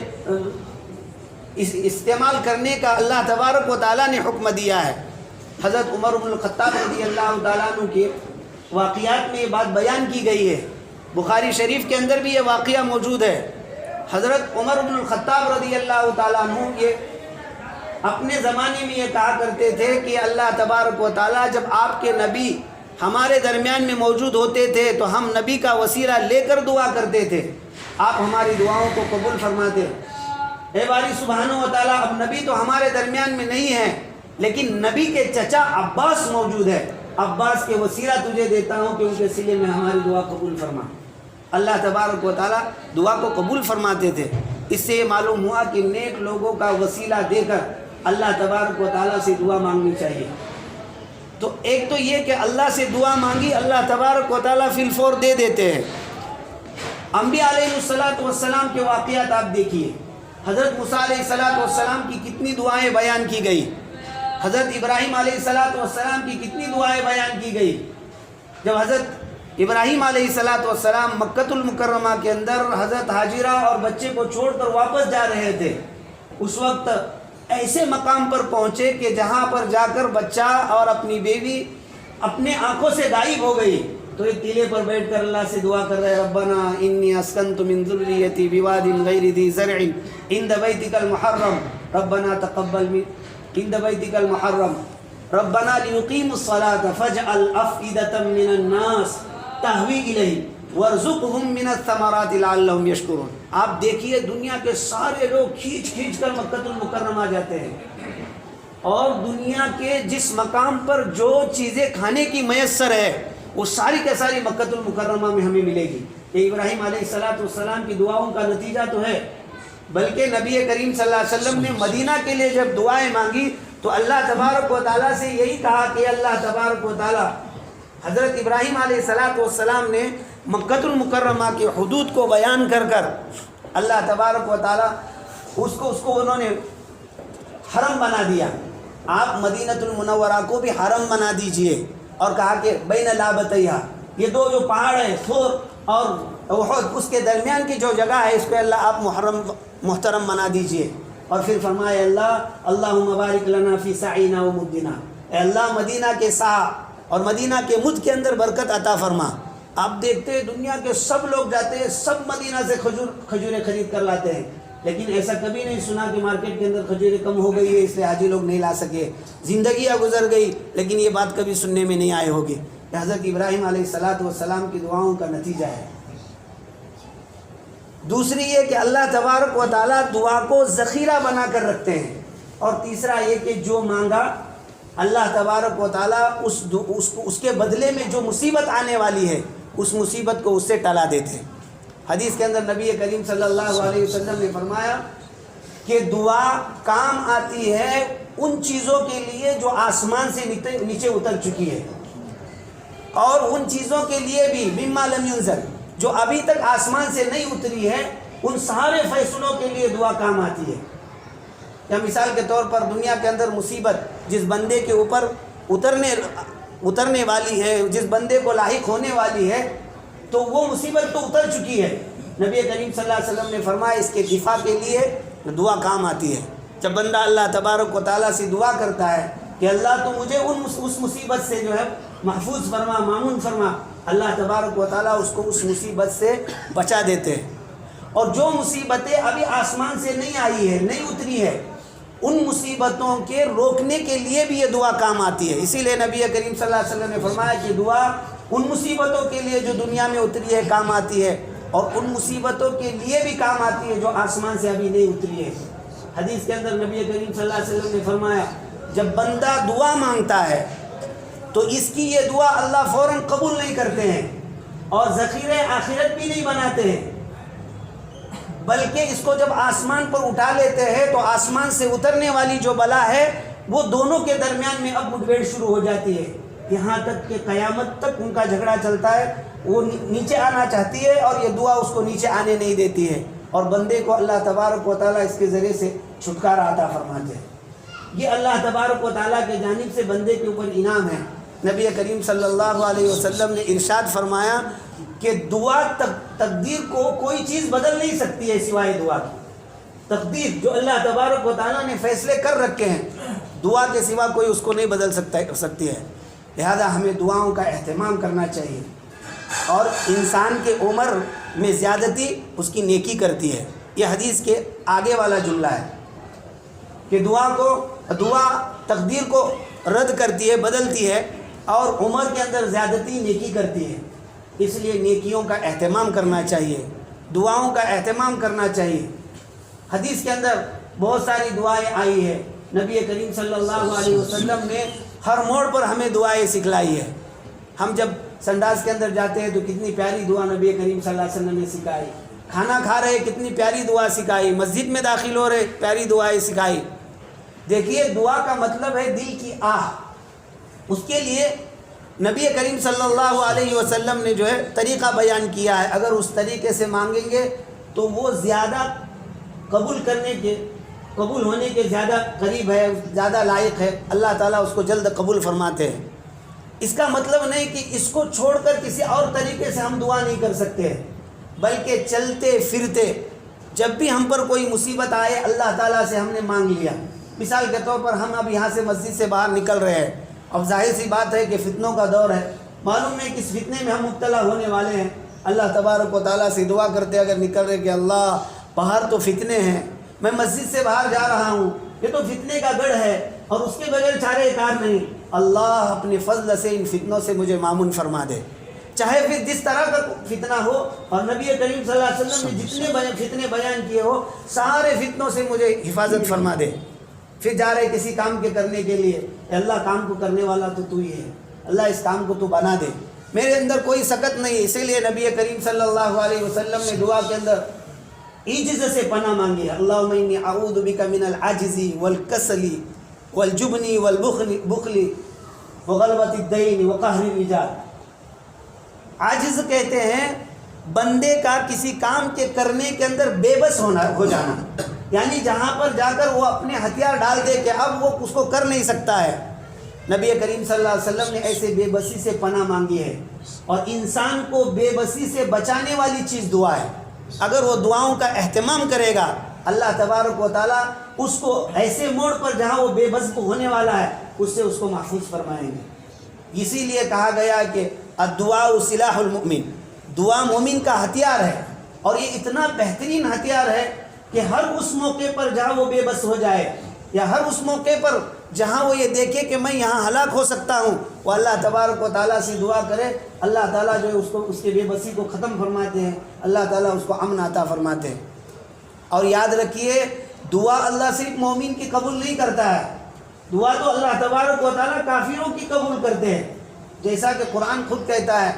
استعمال کرنے کا اللہ تبارک و تعالیٰ نے حکم دیا ہے۔ حضرت عمر بن الخطاب رضی اللہ تعالیٰ عنہ کے واقعات میں یہ بات بیان کی گئی ہے، بخاری شریف کے اندر بھی یہ واقعہ موجود ہے۔ حضرت عمر بن الخطاب رضی اللہ تعالیٰ عنہ یہ اپنے زمانے میں یہ کہا کرتے تھے کہ اللہ تبارک و تعالیٰ جب آپ کے نبی ہمارے درمیان میں موجود ہوتے تھے تو ہم نبی کا وسیلہ لے کر دعا کرتے تھے، آپ ہماری دعاؤں کو قبول فرماتے۔ اے باری سبحانہ و تعالیٰ، اب نبی تو ہمارے درمیان میں نہیں ہے، لیکن نبی کے چچا عباس موجود ہے، عباس کے وسیلہ تجھے دیتا ہوں کہ ان کے سلے میں ہماری دعا قبول فرما۔ اللہ تبارک و تعالیٰ دعا کو قبول فرماتے تھے۔ اس سے یہ معلوم ہوا کہ نیک لوگوں کا وسیلہ دے کر اللہ تبارک و تعالیٰ سے دعا مانگنی چاہیے۔ تو ایک تو یہ کہ اللہ سے دعا مانگی، اللہ تبارک و تعالیٰ فی الفور دے دیتے ہیں۔ انبیاء علیہ السلام کے واقعات آپ دیکھیے، حضرت موسیٰ علیہ السلام کی کتنی دعائیں بیان کی گئی، حضرت ابراہیم علیہ السلام کی کتنی دعائیں بیان کی گئی۔ جب حضرت ابراہیم علیہ السلام مکۃ المکرمہ کے اندر حضرت حاجرہ اور بچے کو چھوڑ کر واپس جا رہے تھے، اس وقت ایسے مقام پر پہنچے کہ جہاں پر جا کر بچہ اور اپنی بیوی اپنے آنکھوں سے غائب ہو گئی، تو ایک ٹیلے پر بیٹھ کر اللہ سے دعا کر رہے، ربنا انی اسکنت من ذریتی بواد غیر ذی زرع عند بیتک المحرم ربنا تقبل عند بیتک المحرم ربنا لیقیموا الصلاة فاجعل افئدة من الناس تہوی الیہم وارزقہم من الثمرات لعلہم یشکرون۔ آپ دیکھیے دنیا کے سارے لوگ کھینچ کر مکۃ المکرمہ جاتے ہیں، اور دنیا کے جس مقام پر جو چیزیں کھانے کی میسر ہے وہ ساری کے ساری مکۃ المکرمہ میں ہمیں ملے گی۔ یہ ابراہیم علیہ السلام کی دعاؤں کا نتیجہ تو ہے، بلکہ نبی کریم صلی اللہ علیہ وسلم نے مدینہ کے لیے جب دعائیں مانگی تو اللہ تبارک و تعالیٰ سے یہی کہا کہ اللہ تبارک و تعالیٰ، حضرت ابراہیم علیہ السلام نے مکۃ المکرمہ کے حدود کو بیان کر اللہ تبارک و تعالیٰ اس کو انہوں نے حرم بنا دیا۔ آپ مدینۃ المنورہ کو بھی حرم بنا دیجئے، اور کہا کہ بین لابتیہا، یہ دو جو پہاڑ ہیں تھور اور احد، اس کے درمیان کی جو جگہ ہے اس کو اللہ آپ محترم بنا دیجئے۔ اور پھر فرمائے اللہم بارک لنا فی سعینا و مدنا، اے اللہ مدینہ کے سا اور مدینہ کے مد کے اندر برکت عطا فرما۔ آپ دیکھتے ہیں دنیا کے سب لوگ جاتے ہیں، سب مدینہ سے کھجوریں خرید کر لاتے ہیں، لیکن ایسا کبھی نہیں سنا کہ مارکیٹ کے اندر کھجوریں کم ہو گئی ہے اس لیے حاجی لوگ نہیں لا سکے، زندگیاں گزر گئی، لیکن یہ بات کبھی سننے میں نہیں آئے ہوگی۔ یہ حضرت ابراہیم علیہ السلام کی دعاؤں کا نتیجہ ہے۔ دوسری یہ کہ اللہ تبارک و تعالیٰ دعا کو ذخیرہ بنا کر رکھتے ہیں، اور تیسرا یہ کہ جو مانگا اللہ تبارک و تعالیٰ اس کے بدلے میں جو مصیبت آنے والی ہے اس مصیبت کو اس سے ٹلا دیتے ہیں۔ حدیث کے اندر نبی کریم صلی اللہ علیہ وسلم نے فرمایا کہ دعا کام آتی ہے ان چیزوں کے لیے جو آسمان سے نیچے اتر چکی ہے، اور ان چیزوں کے لیے بھی مما لم ينزل، جو ابھی تک آسمان سے نہیں اتری ہے، ان سارے فیصلوں کے لیے دعا کام آتی ہے۔ یا مثال کے طور پر دنیا کے اندر مصیبت جس بندے کے اوپر اترنے والی ہے، جس بندے کو لاحق ہونے والی ہے، تو وہ مصیبت تو اتر چکی ہے۔ نبی کریم صلی اللہ علیہ وسلم نے فرمایا اس کے دفاع کے لیے دعا کام آتی ہے۔ جب بندہ اللہ تبارک و تعالیٰ سے دعا کرتا ہے کہ اللہ تو مجھے اس مصیبت سے جو ہے محفوظ فرما، مامون فرما، اللہ تبارک و تعالیٰ اس کو اس مصیبت سے بچا دیتے ہیں۔ اور جو مصیبتیں ابھی آسمان سے نہیں آئی ہے، نہیں اتری ہے، ان مصیبتوں کے روکنے کے لیے بھی یہ دعا کام آتی ہے۔ اسی لیے نبی کریم صلی اللہ علیہ وسلم نے فرمایا کہ دعا ان مصیبتوں کے لیے جو دنیا میں اتری ہے کام آتی ہے، اور ان مصیبتوں کے لیے بھی کام آتی ہے جو آسمان سے ابھی نہیں اتری ہے۔ حدیث کے اندر نبی کریم صلی اللہ علیہ وسلم نے فرمایا جب بندہ دعا مانگتا ہے تو اس کی یہ دعا اللہ فوراً قبول نہیں کرتے ہیں اور ذخیرہ آخرت بھی نہیں بناتے ہیں، بلکہ اس کو جب آسمان پر اٹھا لیتے ہیں تو آسمان سے اترنے والی جو بلا ہے وہ دونوں کے درمیان میں اب مٹبھیڑ شروع ہو جاتی ہے، یہاں تک کہ قیامت تک ان کا جھگڑا چلتا ہے۔ وہ نیچے آنا چاہتی ہے اور یہ دعا اس کو نیچے آنے نہیں دیتی ہے، اور بندے کو اللہ تبارک و تعالیٰ اس کے ذریعے سے چھٹکارا عطا فرماتے ہیں۔ یہ اللہ تبارک و تعالیٰ کے جانب سے بندے کے اوپر انعام ہے۔ نبی کریم صلی اللہ علیہ وسلم نے ارشاد فرمایا کہ دعا تقدیر کو کوئی چیز بدل نہیں سکتی ہے سوائے دعا کی۔ تقدیر جو اللہ تبارک و تعالیٰ نے فیصلے کر رکھے ہیں، دعا کے سوا کوئی اس کو نہیں بدل سکتی ہے۔ لہذا ہمیں دعاؤں کا اہتمام کرنا چاہیے، اور انسان کے عمر میں زیادتی اس کی نیکی کرتی ہے۔ یہ حدیث کے آگے والا جملہ ہے کہ دعا تقدیر کو رد کرتی ہے، بدلتی ہے، اور عمر کے اندر زیادتی نیکی کرتی ہے۔ اس لیے نیکیوں کا اہتمام کرنا چاہیے، دعاؤں کا اہتمام کرنا چاہیے۔ حدیث کے اندر بہت ساری دعائیں آئی ہیں، نبی کریم صلی اللہ علیہ وسلم نے ہر موڑ پر ہمیں دعائیں سکھلائی ہے۔ ہم جب سنڈاس کے اندر جاتے ہیں تو کتنی پیاری دعا نبی کریم صلی اللہ علیہ وسلم نے سکھائی، کھانا کھا رہے کتنی پیاری دعا سکھائی، مسجد میں داخل ہو رہے پیاری دعائیں سکھائی۔ دیکھیے دعا کا مطلب ہے دل کی آہ، اس کے لیے نبی کریم صلی اللہ علیہ وسلم نے جو ہے طریقہ بیان کیا ہے۔ اگر اس طریقے سے مانگیں گے تو وہ زیادہ قبول ہونے کے زیادہ قریب ہے، زیادہ لائق ہے، اللہ تعالیٰ اس کو جلد قبول فرماتے ہیں۔ اس کا مطلب نہیں کہ اس کو چھوڑ کر کسی اور طریقے سے ہم دعا نہیں کر سکتے، بلکہ چلتے پھرتے جب بھی ہم پر کوئی مصیبت آئے اللہ تعالیٰ سے ہم نے مانگ لیا۔ مثال کے طور پر ہم اب یہاں سے مسجد سے باہر نکل رہے ہیں، اب ظاہر سی بات ہے کہ فتنوں کا دور ہے، معلوم ہے کہ اس فتنے میں ہم مبتلا ہونے والے ہیں۔ اللہ تبارک و تعالیٰ سے دعا کرتے اگر نکل رہے کہ اللہ باہر تو فتنے ہیں، میں مسجد سے باہر جا رہا ہوں، یہ تو فتنے کا گڑھ ہے اور اس کے بغیر چارے کار نہیں، اللہ اپنے فضل سے ان فتنوں سے مجھے مامون فرما دے، چاہے پھر جس طرح کا فتنہ ہو۔ اور نبی کریم صلی اللہ علیہ وسلم نے جتنے فتنے بیان کیے ہو سارے فتنوں سے مجھے حفاظت فرما دے۔ پھر جا رہے کسی کام کے کرنے کے لیے، اے اللہ کام کو کرنے والا تو ہی ہے، اللہ اس کام کو تو بنا دے، میرے اندر کوئی سکت نہیں۔ اسی لیے نبی کریم صلی اللہ علیہ وسلم نے دعا کے اندر عجز سے پناہ مانگی ہے، اللہم انی اعوذ بک من العجز والکسل والجبن والبخل وغلبۃ الدین وقہر الرجال۔ عاجز کہتے ہیں بندے کا کسی کام کے کرنے کے اندر بے بس ہو جانا، یعنی جہاں پر جا کر وہ اپنے ہتھیار ڈال دے کہ اب وہ اس کو کر نہیں سکتا ہے۔ نبی کریم صلی اللہ علیہ وسلم نے ایسے بے بسی سے پناہ مانگی ہے، اور انسان کو بے بسی سے بچانے والی چیز دعا ہے۔ اگر وہ دعاؤں کا اہتمام کرے گا اللہ تبارک و تعالیٰ اس کو ایسے موڑ پر جہاں وہ بے بس ہونے والا ہے اس سے اس کو محفوظ فرمائیں گے۔ اسی لیے کہا گیا کہ الدعاء سلاح المؤمن، دعا مومن کا ہتھیار ہے، اور یہ اتنا بہترین ہتھیار ہے کہ ہر اس موقع پر جہاں وہ بے بس ہو جائے، یا ہر اس موقع پر جہاں وہ یہ دیکھے کہ میں یہاں ہلاک ہو سکتا ہوں، وہ اللہ تبارک و تعالیٰ سے دعا کرے، اللہ تعالیٰ جو ہے اس کے بے بسی کو ختم فرماتے ہیں، اللہ تعالیٰ اس کو امن عطا فرماتے ہیں۔ اور یاد رکھیے دعا اللہ صرف مومن کی قبول نہیں کرتا ہے، دعا تو اللہ تبارک و تعالیٰ کافروں کی قبول کرتے ہیں، جیسا کہ قرآن خود کہتا ہے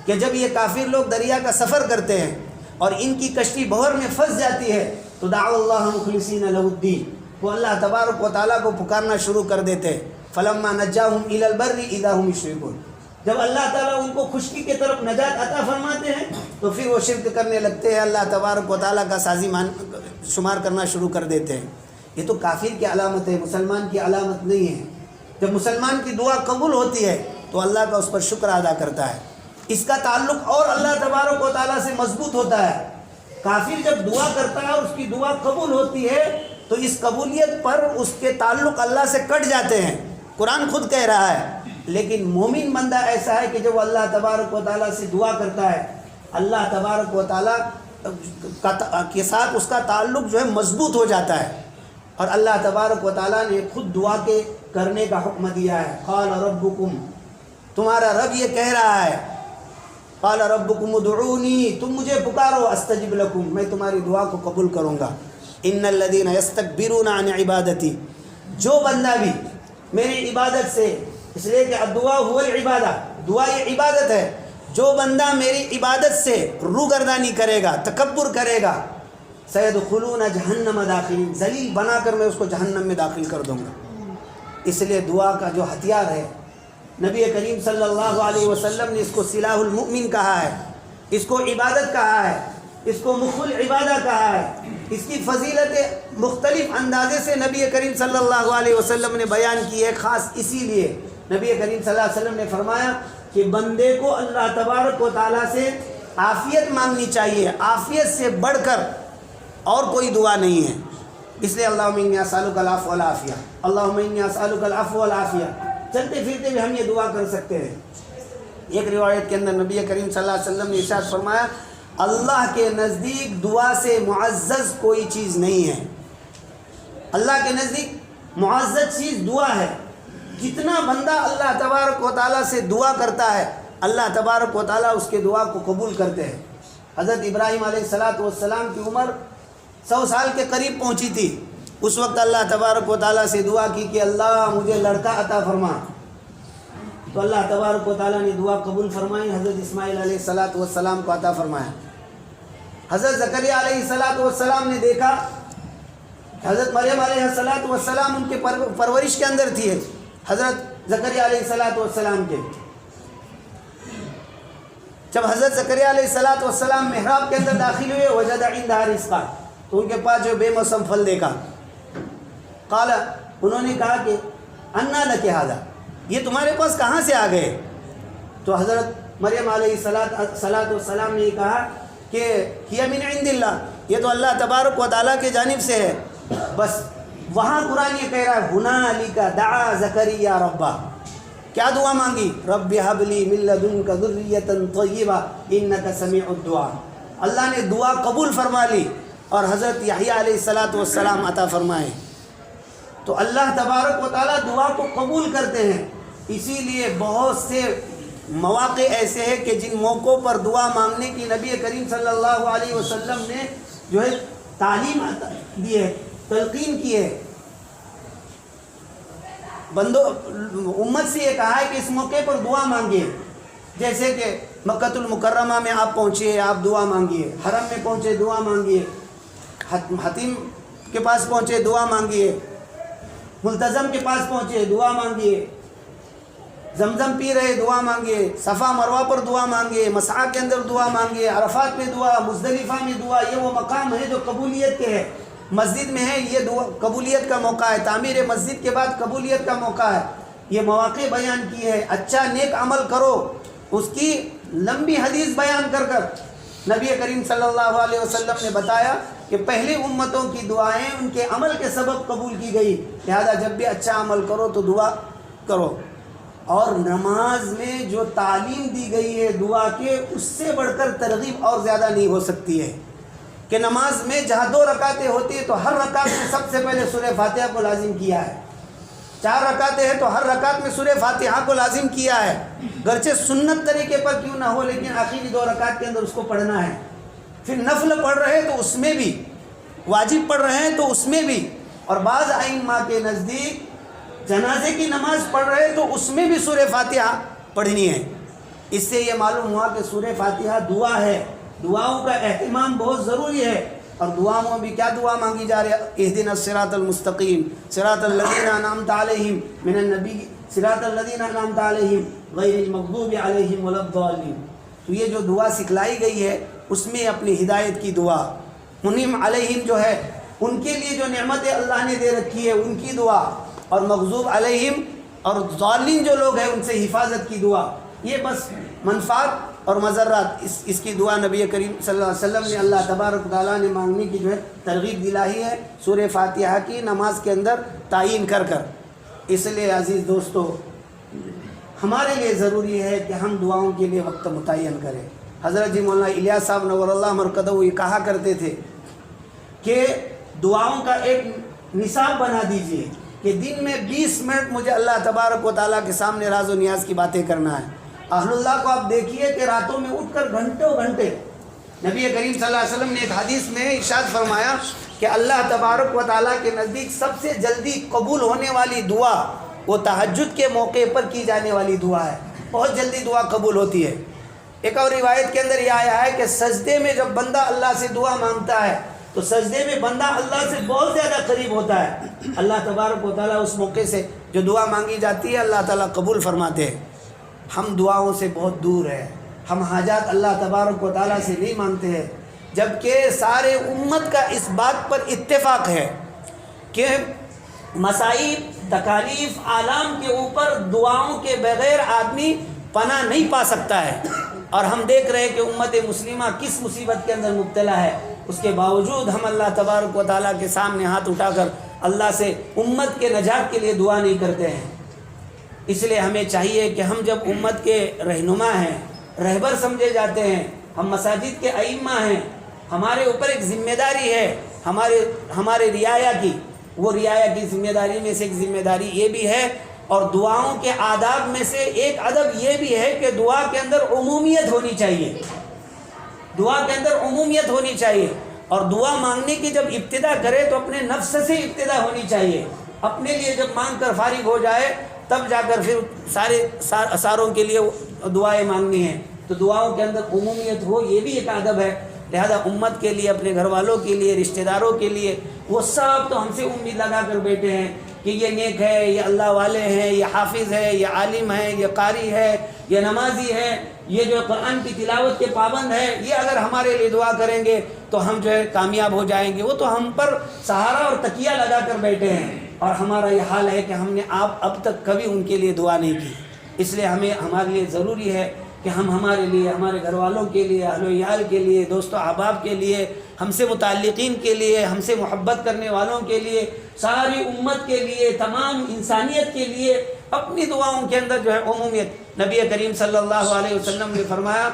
کہ جب یہ کافر لوگ دریا کا سفر کرتے ہیں اور ان کی کشتی بحر میں پھنس جاتی ہے تو دعوا اللہ مخلصین لہ الدین، وہ اللہ تبارک و تعالیٰ کو پکارنا شروع کر دیتے. فلما نجاہم الی البر اذا ہم یشرکون. جب اللہ تعالیٰ ان کو خشکی کی طرف نجات عطا فرماتے ہیں تو پھر وہ شرک کرنے لگتے ہیں, اللہ تبارک و تعالیٰ کا سازی شمار کرنا شروع کر دیتے ہیں. یہ تو کافر کی علامت ہے, مسلمان کی علامت نہیں ہے. جب مسلمان کی دعا قبول ہوتی ہے تو اللہ کا اس پر شکر ادا کرتا ہے, اس کا تعلق اور اللہ تبارک و تعالیٰ سے مضبوط ہوتا ہے. کافر جب دعا کرتا ہے اور اس کی دعا قبول ہوتی ہے تو اس قبولیت پر اس کے تعلق اللہ سے کٹ جاتے ہیں. قرآن خود کہہ رہا ہے. لیکن مومن بندہ ایسا ہے کہ جب اللہ تبارک و تعالیٰ سے دعا کرتا ہے, اللہ تبارک و تعالیٰ کے ساتھ اس کا تعلق جو ہے مضبوط ہو جاتا ہے. اور اللہ تبارک و تعالیٰ نے خود دعا کے کرنے کا حکم دیا ہے. قال ربکم, تمہارا رب یہ کہہ رہا ہے, قال ربکم ادعونی, تم مجھے پکارو, استجب لکم, میں تمہاری دعا کو قبول کروں گا. ان الذین یستکبرون عن عبادتی, جو بندہ بھی میری عبادت سے, اس لیے کہ الدعا هو العبادہ, دعا یہ عبادت ہے, جو بندہ میری عبادت سے روگردانی کرے گا, تکبر کرے گا, سیدخلون جہنم داخلین, ذلیل بنا کر میں اس کو جہنم میں داخل کر دوں گا. اس لیے دعا کا جو ہتھیار ہے, نبی کریم صلی اللہ علیہ وسلم نے اس کو سلاح المؤمن کہا ہے, اس کو عبادت کہا ہے, اس کو مخ العبادہ کہا ہے. اس کی فضیلت مختلف اندازے سے نبی کریم صلی اللہ علیہ وسلم نے بیان کی ہے. خاص اسی لیے نبی کریم صلی اللہ علیہ وسلم نے فرمایا کہ بندے کو اللہ تبارک و تعالیٰ سے عافیت مانگنی چاہیے, عافیت سے بڑھ کر اور کوئی دعا نہیں ہے. اس لیے اللہم انی اسألک العفو والعافیہ, اللہم انی اسألک العفو والعافیہ, چلتے پھرتے بھی ہم یہ دعا کر سکتے ہیں. ایک روایت کے اندر نبی کریم صلی اللہ علیہ وسلم نے ارشاد فرمایا, اللہ کے نزدیک دعا سے معزز کوئی چیز نہیں ہے. اللہ کے نزدیک معزز چیز دعا ہے. جتنا بندہ اللہ تبارک و تعالیٰ سے دعا کرتا ہے, اللہ تبارک و تعالیٰ اس کے دعا کو قبول کرتے ہیں. حضرت ابراہیم علیہ السلام کی عمر 100 سال کے قریب پہنچی تھی. اس وقت اللہ تبارک و تعالیٰ سے دعا کی کہ اللہ مجھے لڑکا عطا فرما, تو اللہ تبارک و تعالیٰ نے دعا قبول فرمائی, حضرت اسماعیل علیہ السلام کو عطا فرمایا. حضرت زکریا علیہ السلام نے دیکھا حضرت مریم علیہ السلام ان کے پرورش کے اندر تھی, حضرت زکریا علیہ السلام کے. جب حضرت زکریا علیہ السلام محراب کے اندر داخل ہوئے, وجد عندها رزقا, تو ان کے پاس جو بے موسم پھل دیکھا. قال, انہوں نے کہا کہ انا لک ھذا, یہ تمہارے پاس کہاں سے آ گئے؟ تو حضرت مریم علیہ السلام نے کہا کہ ہی من عند اللہ, یہ تو اللہ تبارک و تعالیٰ کی جانب سے ہے. بس وہاں قرآن یہ کہہ رہا ہے, ہنالک دعا زکریا ربہ, کیا دعا مانگی؟ رب ھب لی من لدنک ذریۃ طیبہ انک سمیع الدعاء. اللہ نے دعا قبول فرما لی اور حضرت یحییٰ علیہ السلام عطا فرمائے. تو اللہ تبارک و تعالیٰ دعا کو قبول کرتے ہیں. اسی لیے بہت سے مواقع ایسے ہیں کہ جن موقعوں پر دعا مانگنے کی نبی کریم صلی اللہ علیہ وسلم نے جو ہے تعلیم دی ہے, تلقین کی ہے. بندوں امت سے یہ کہا ہے کہ اس موقع پر دعا مانگیے. جیسے کہ مکۃ المکرمہ میں آپ پہنچے, آپ دعا مانگیے. حرم میں پہنچے, دعا مانگیے. حتیم کے پاس پہنچے, دعا مانگیے. ملتزم کے پاس پہنچے, دعا مانگیے. زمزم پی رہے, دعا مانگیے. صفا مروہ پر دعا مانگیے. مسعی کے اندر دعا مانگیے. عرفات میں دعا, مزدلفہ میں دعا. یہ وہ مقام ہے جو قبولیت کے ہے. مسجد میں ہے, یہ دعا قبولیت کا موقع ہے. تعمیر مسجد کے بعد قبولیت کا موقع ہے. یہ مواقع بیان کی ہے. اچھا نیک عمل کرو, اس کی لمبی حدیث بیان کر کر نبی کریم صلی اللہ علیہ وسلم نے بتایا کہ پہلی امتوں کی دعائیں ان کے عمل کے سبب قبول کی گئی. لہذا جب بھی اچھا عمل کرو تو دعا کرو. اور نماز میں جو تعلیم دی گئی ہے دعا کے, اس سے بڑھ کر ترغیب اور زیادہ نہیں ہو سکتی ہے. کہ نماز میں جہاں 2 رکعتیں ہوتی ہیں تو ہر رکعت میں سب سے پہلے سورہ فاتحہ کو لازم کیا ہے. 4 رکعتیں ہیں تو ہر رکعت میں سورہ فاتحہ کو لازم کیا ہے. گرچہ سنت طریقے پر کیوں نہ ہو, لیکن آخری 2 رکعت کے اندر اس کو پڑھنا ہے. پھر نفل پڑھ رہے تو اس میں بھی, واجب پڑھ رہے ہیں تو اس میں بھی, اور بعض ائمہ کے نزدیک جنازے کی نماز پڑھ رہے تو اس میں بھی سورہ فاتحہ پڑھنی ہے. اس سے یہ معلوم ہوا کہ سورہ فاتحہ دعا ہے. دعاؤں کا اہتمام بہت ضروری ہے. اور دعاؤں میں بھی کیا دعا مانگی جا رہی ہے؟ اہدنا الصراط المستقیم صراط الذین انعمت علیہم من النبی صراط الذین انعمت علیہم غیر المغضوب علیہم ولا الضالین. تو یہ جو دعا سکھلائی گئی ہے اس میں اپنی ہدایت کی دعا، منعم علیہم جو ہے ان کے لیے جو نعمتیں اللہ نے دے رکھی ہے ان کی دعا، اور مغضوب علیہم اور ضالین جو لوگ ہیں ان سے حفاظت کی دعا. یہ بس منفعت اور مضرات اس کی دعا نبی کریم صلی اللہ علیہ وسلم نے اللہ تبارک و تعالیٰ نے مانگنے کی جو ہے ترغیب دلائی ہے سورہ فاتحہ کی نماز کے اندر تعین کر کر. اس لیے عزیز دوستو ہمارے لیے ضروری ہے کہ ہم دعاؤں کے لیے وقت متعین کریں. حضرت جی مولانا الیاس صاحب نور اللہ مرکزہ یہ کہا کرتے تھے کہ دعاؤں کا ایک نصاب بنا دیجئے کہ دن میں 20 منٹ مجھے اللہ تبارک و تعالیٰ کے سامنے راز و نیاز کی باتیں کرنا ہے. اہل اللہ کو آپ دیکھیے کہ راتوں میں اٹھ کر گھنٹوں گھنٹے، نبی کریم صلی اللہ علیہ وسلم نے ایک حدیث میں ارشاد فرمایا کہ اللہ تبارک و تعالیٰ کے نزدیک سب سے جلدی قبول ہونے والی دعا وہ تہجد کے موقع پر کی جانے والی دعا ہے. بہت جلدی دعا قبول ہوتی ہے. ایک اور روایت کے اندر یہ آیا ہے کہ سجدے میں جب بندہ اللہ سے دعا مانگتا ہے تو سجدے میں بندہ اللہ سے بہت زیادہ قریب ہوتا ہے. اللہ تبارک و تعالیٰ اس موقع سے جو دعا مانگی جاتی ہے اللہ تعالیٰ قبول فرماتے ہیں. ہم دعاؤں سے بہت دور ہیں. ہم حاجات اللہ تبارک و تعالیٰ سے نہیں مانگتے ہیں، جبکہ سارے امت کا اس بات پر اتفاق ہے کہ مصائب تکالیف آلام کے اوپر دعاؤں کے بغیر آدمی پناہ نہیں پا سکتا ہے. اور ہم دیکھ رہے ہیں کہ امت مسلمہ کس مصیبت کے اندر مبتلا ہے، اس کے باوجود ہم اللہ تبارک و تعالیٰ کے سامنے ہاتھ اٹھا کر اللہ سے امت کے نجات کے لیے دعا نہیں کرتے ہیں. اس لیے ہمیں چاہیے کہ ہم جب امت کے رہنما ہیں، رہبر سمجھے جاتے ہیں، ہم مساجد کے ائمہ ہیں، ہمارے اوپر ایک ذمہ داری ہے ہمارے رعایا کی. وہ رعایا کی ذمہ داری میں سے ایک ذمہ داری یہ بھی ہے، اور دعاؤں کے آداب میں سے ایک ادب یہ بھی ہے کہ دعا کے اندر عمومیت ہونی چاہیے. دعا کے اندر عمومیت ہونی چاہیے. اور دعا مانگنے کی جب ابتدا کرے تو اپنے نفس سے ابتدا ہونی چاہیے. اپنے لیے جب مانگ کر فارغ ہو جائے تب جا کر پھر ساروں کے لیے دعائیں مانگنی ہیں. تو دعاؤں کے اندر عمومیت ہو یہ بھی ایک ادب ہے. لہذا امت کے لیے، اپنے گھر والوں کے لیے، رشتہ داروں کے لیے، وہ سب تو ہم سے امید لگا کر بیٹھے ہیں کہ یہ نیک ہے، یہ اللہ والے ہیں، یہ حافظ ہے، یہ عالم ہے، یہ قاری ہے، یہ نمازی ہے، یہ جو قرآن کی تلاوت کے پابند ہے، یہ اگر ہمارے لیے دعا کریں گے تو ہم جو ہے کامیاب ہو جائیں گے. وہ تو ہم پر سہارا اور تکیہ لگا کر بیٹھے ہیں، اور ہمارا یہ حال ہے کہ ہم نے اب تک کبھی ان کے لیے دعا نہیں کی. اس لیے ہمارے لیے ضروری ہے کہ ہم ہمارے لیے، ہمارے گھر والوں کے لیے، اہل و عیال کے لیے، دوست و احباب کے لیے، ہم سے متعلقین کے لیے، ہم سے محبت کرنے والوں کے لیے، ساری امت کے لیے، تمام انسانیت کے لیے اپنی دعاؤں کے اندر جو ہے عمومیت. نبی کریم صلی اللہ علیہ وسلم نے فرمایا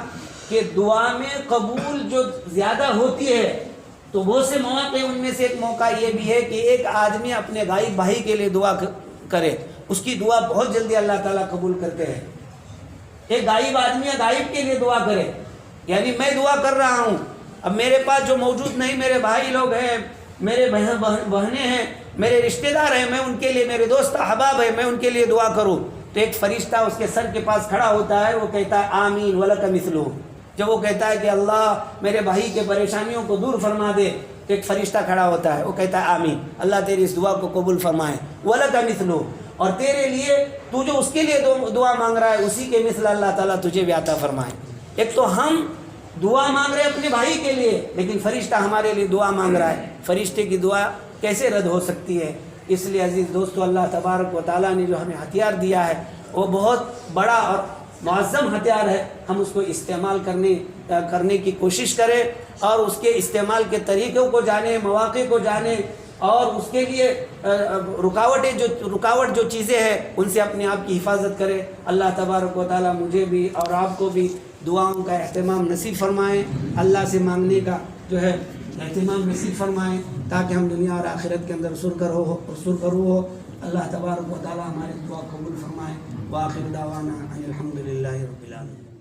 کہ دعا میں قبول جو زیادہ ہوتی ہے تو بہت سے مواقع، ان میں سے ایک موقع یہ بھی ہے کہ ایک آدمی اپنے غائب بھائی کے لیے دعا کرے، اس کی دعا بہت جلدی اللہ تعالیٰ قبول کرتے ہیں. ایک غائب آدمی غائب کے لیے دعا کرے، یعنی میں دعا کر رہا ہوں، اب میرے پاس جو موجود نہیں، میرے بھائی لوگ ہیں، میرے بہنیں ہیں، میرے رشتہ دار ہیں، میں ان کے لیے، میرے دوست احباب ہیں، میں ان کے لیے دعا کروں. تو ایک فرشتہ اس کے سر کے پاس کھڑا ہوتا ہے، وہ کہتا ہے آمین ولک مثلہ. جب وہ کہتا ہے کہ اللہ میرے بھائی کے پریشانیوں کو دور فرما دے، تو ایک فرشتہ کھڑا ہوتا ہے، وہ کہتا ہے آمین، اللہ تیری اس دعا کو قبول فرمائے. ولک مثلہ، اور تیرے لیے، تو جو اس کے لیے دعا مانگ رہا ہے اسی کے مثل اللہ تعالیٰ تجھے بھی عطا فرمائے. ایک تو ہم دعا مانگ رہے ہیں اپنے بھائی کے لیے، لیکن فرشتہ ہمارے لیے دعا مانگ رہا ہے. فرشتے کی دعا کیسے رد ہو سکتی ہے؟ اس لیے عزیز دوستو، اللہ تبارک و تعالیٰ نے جو ہمیں ہتھیار دیا ہے وہ بہت بڑا اور معظم ہتھیار ہے. ہم اس کو استعمال کرنے کی کوشش کریں، اور اس کے استعمال کے طریقوں کو جانیں، مواقع کو جانیں، اور اس کے لیے رکاوٹ جو چیزیں ہیں ان سے اپنے آپ کی حفاظت کریں. اللہ تبارک و تعالیٰ مجھے بھی اور آپ کو بھی دعاؤں کا اہتمام نصیب فرمائیں، اللہ سے مانگنے کا جو ہے اہتمام نصیب فرمائیں، تاکہ ہم دنیا اور آخرت کے اندر سرخرو ہو. اللہ تبارک و تعالیٰ ہماری دعا قبول فرمائے. وآخر دعوانا ان الحمد للہ رب العالمین.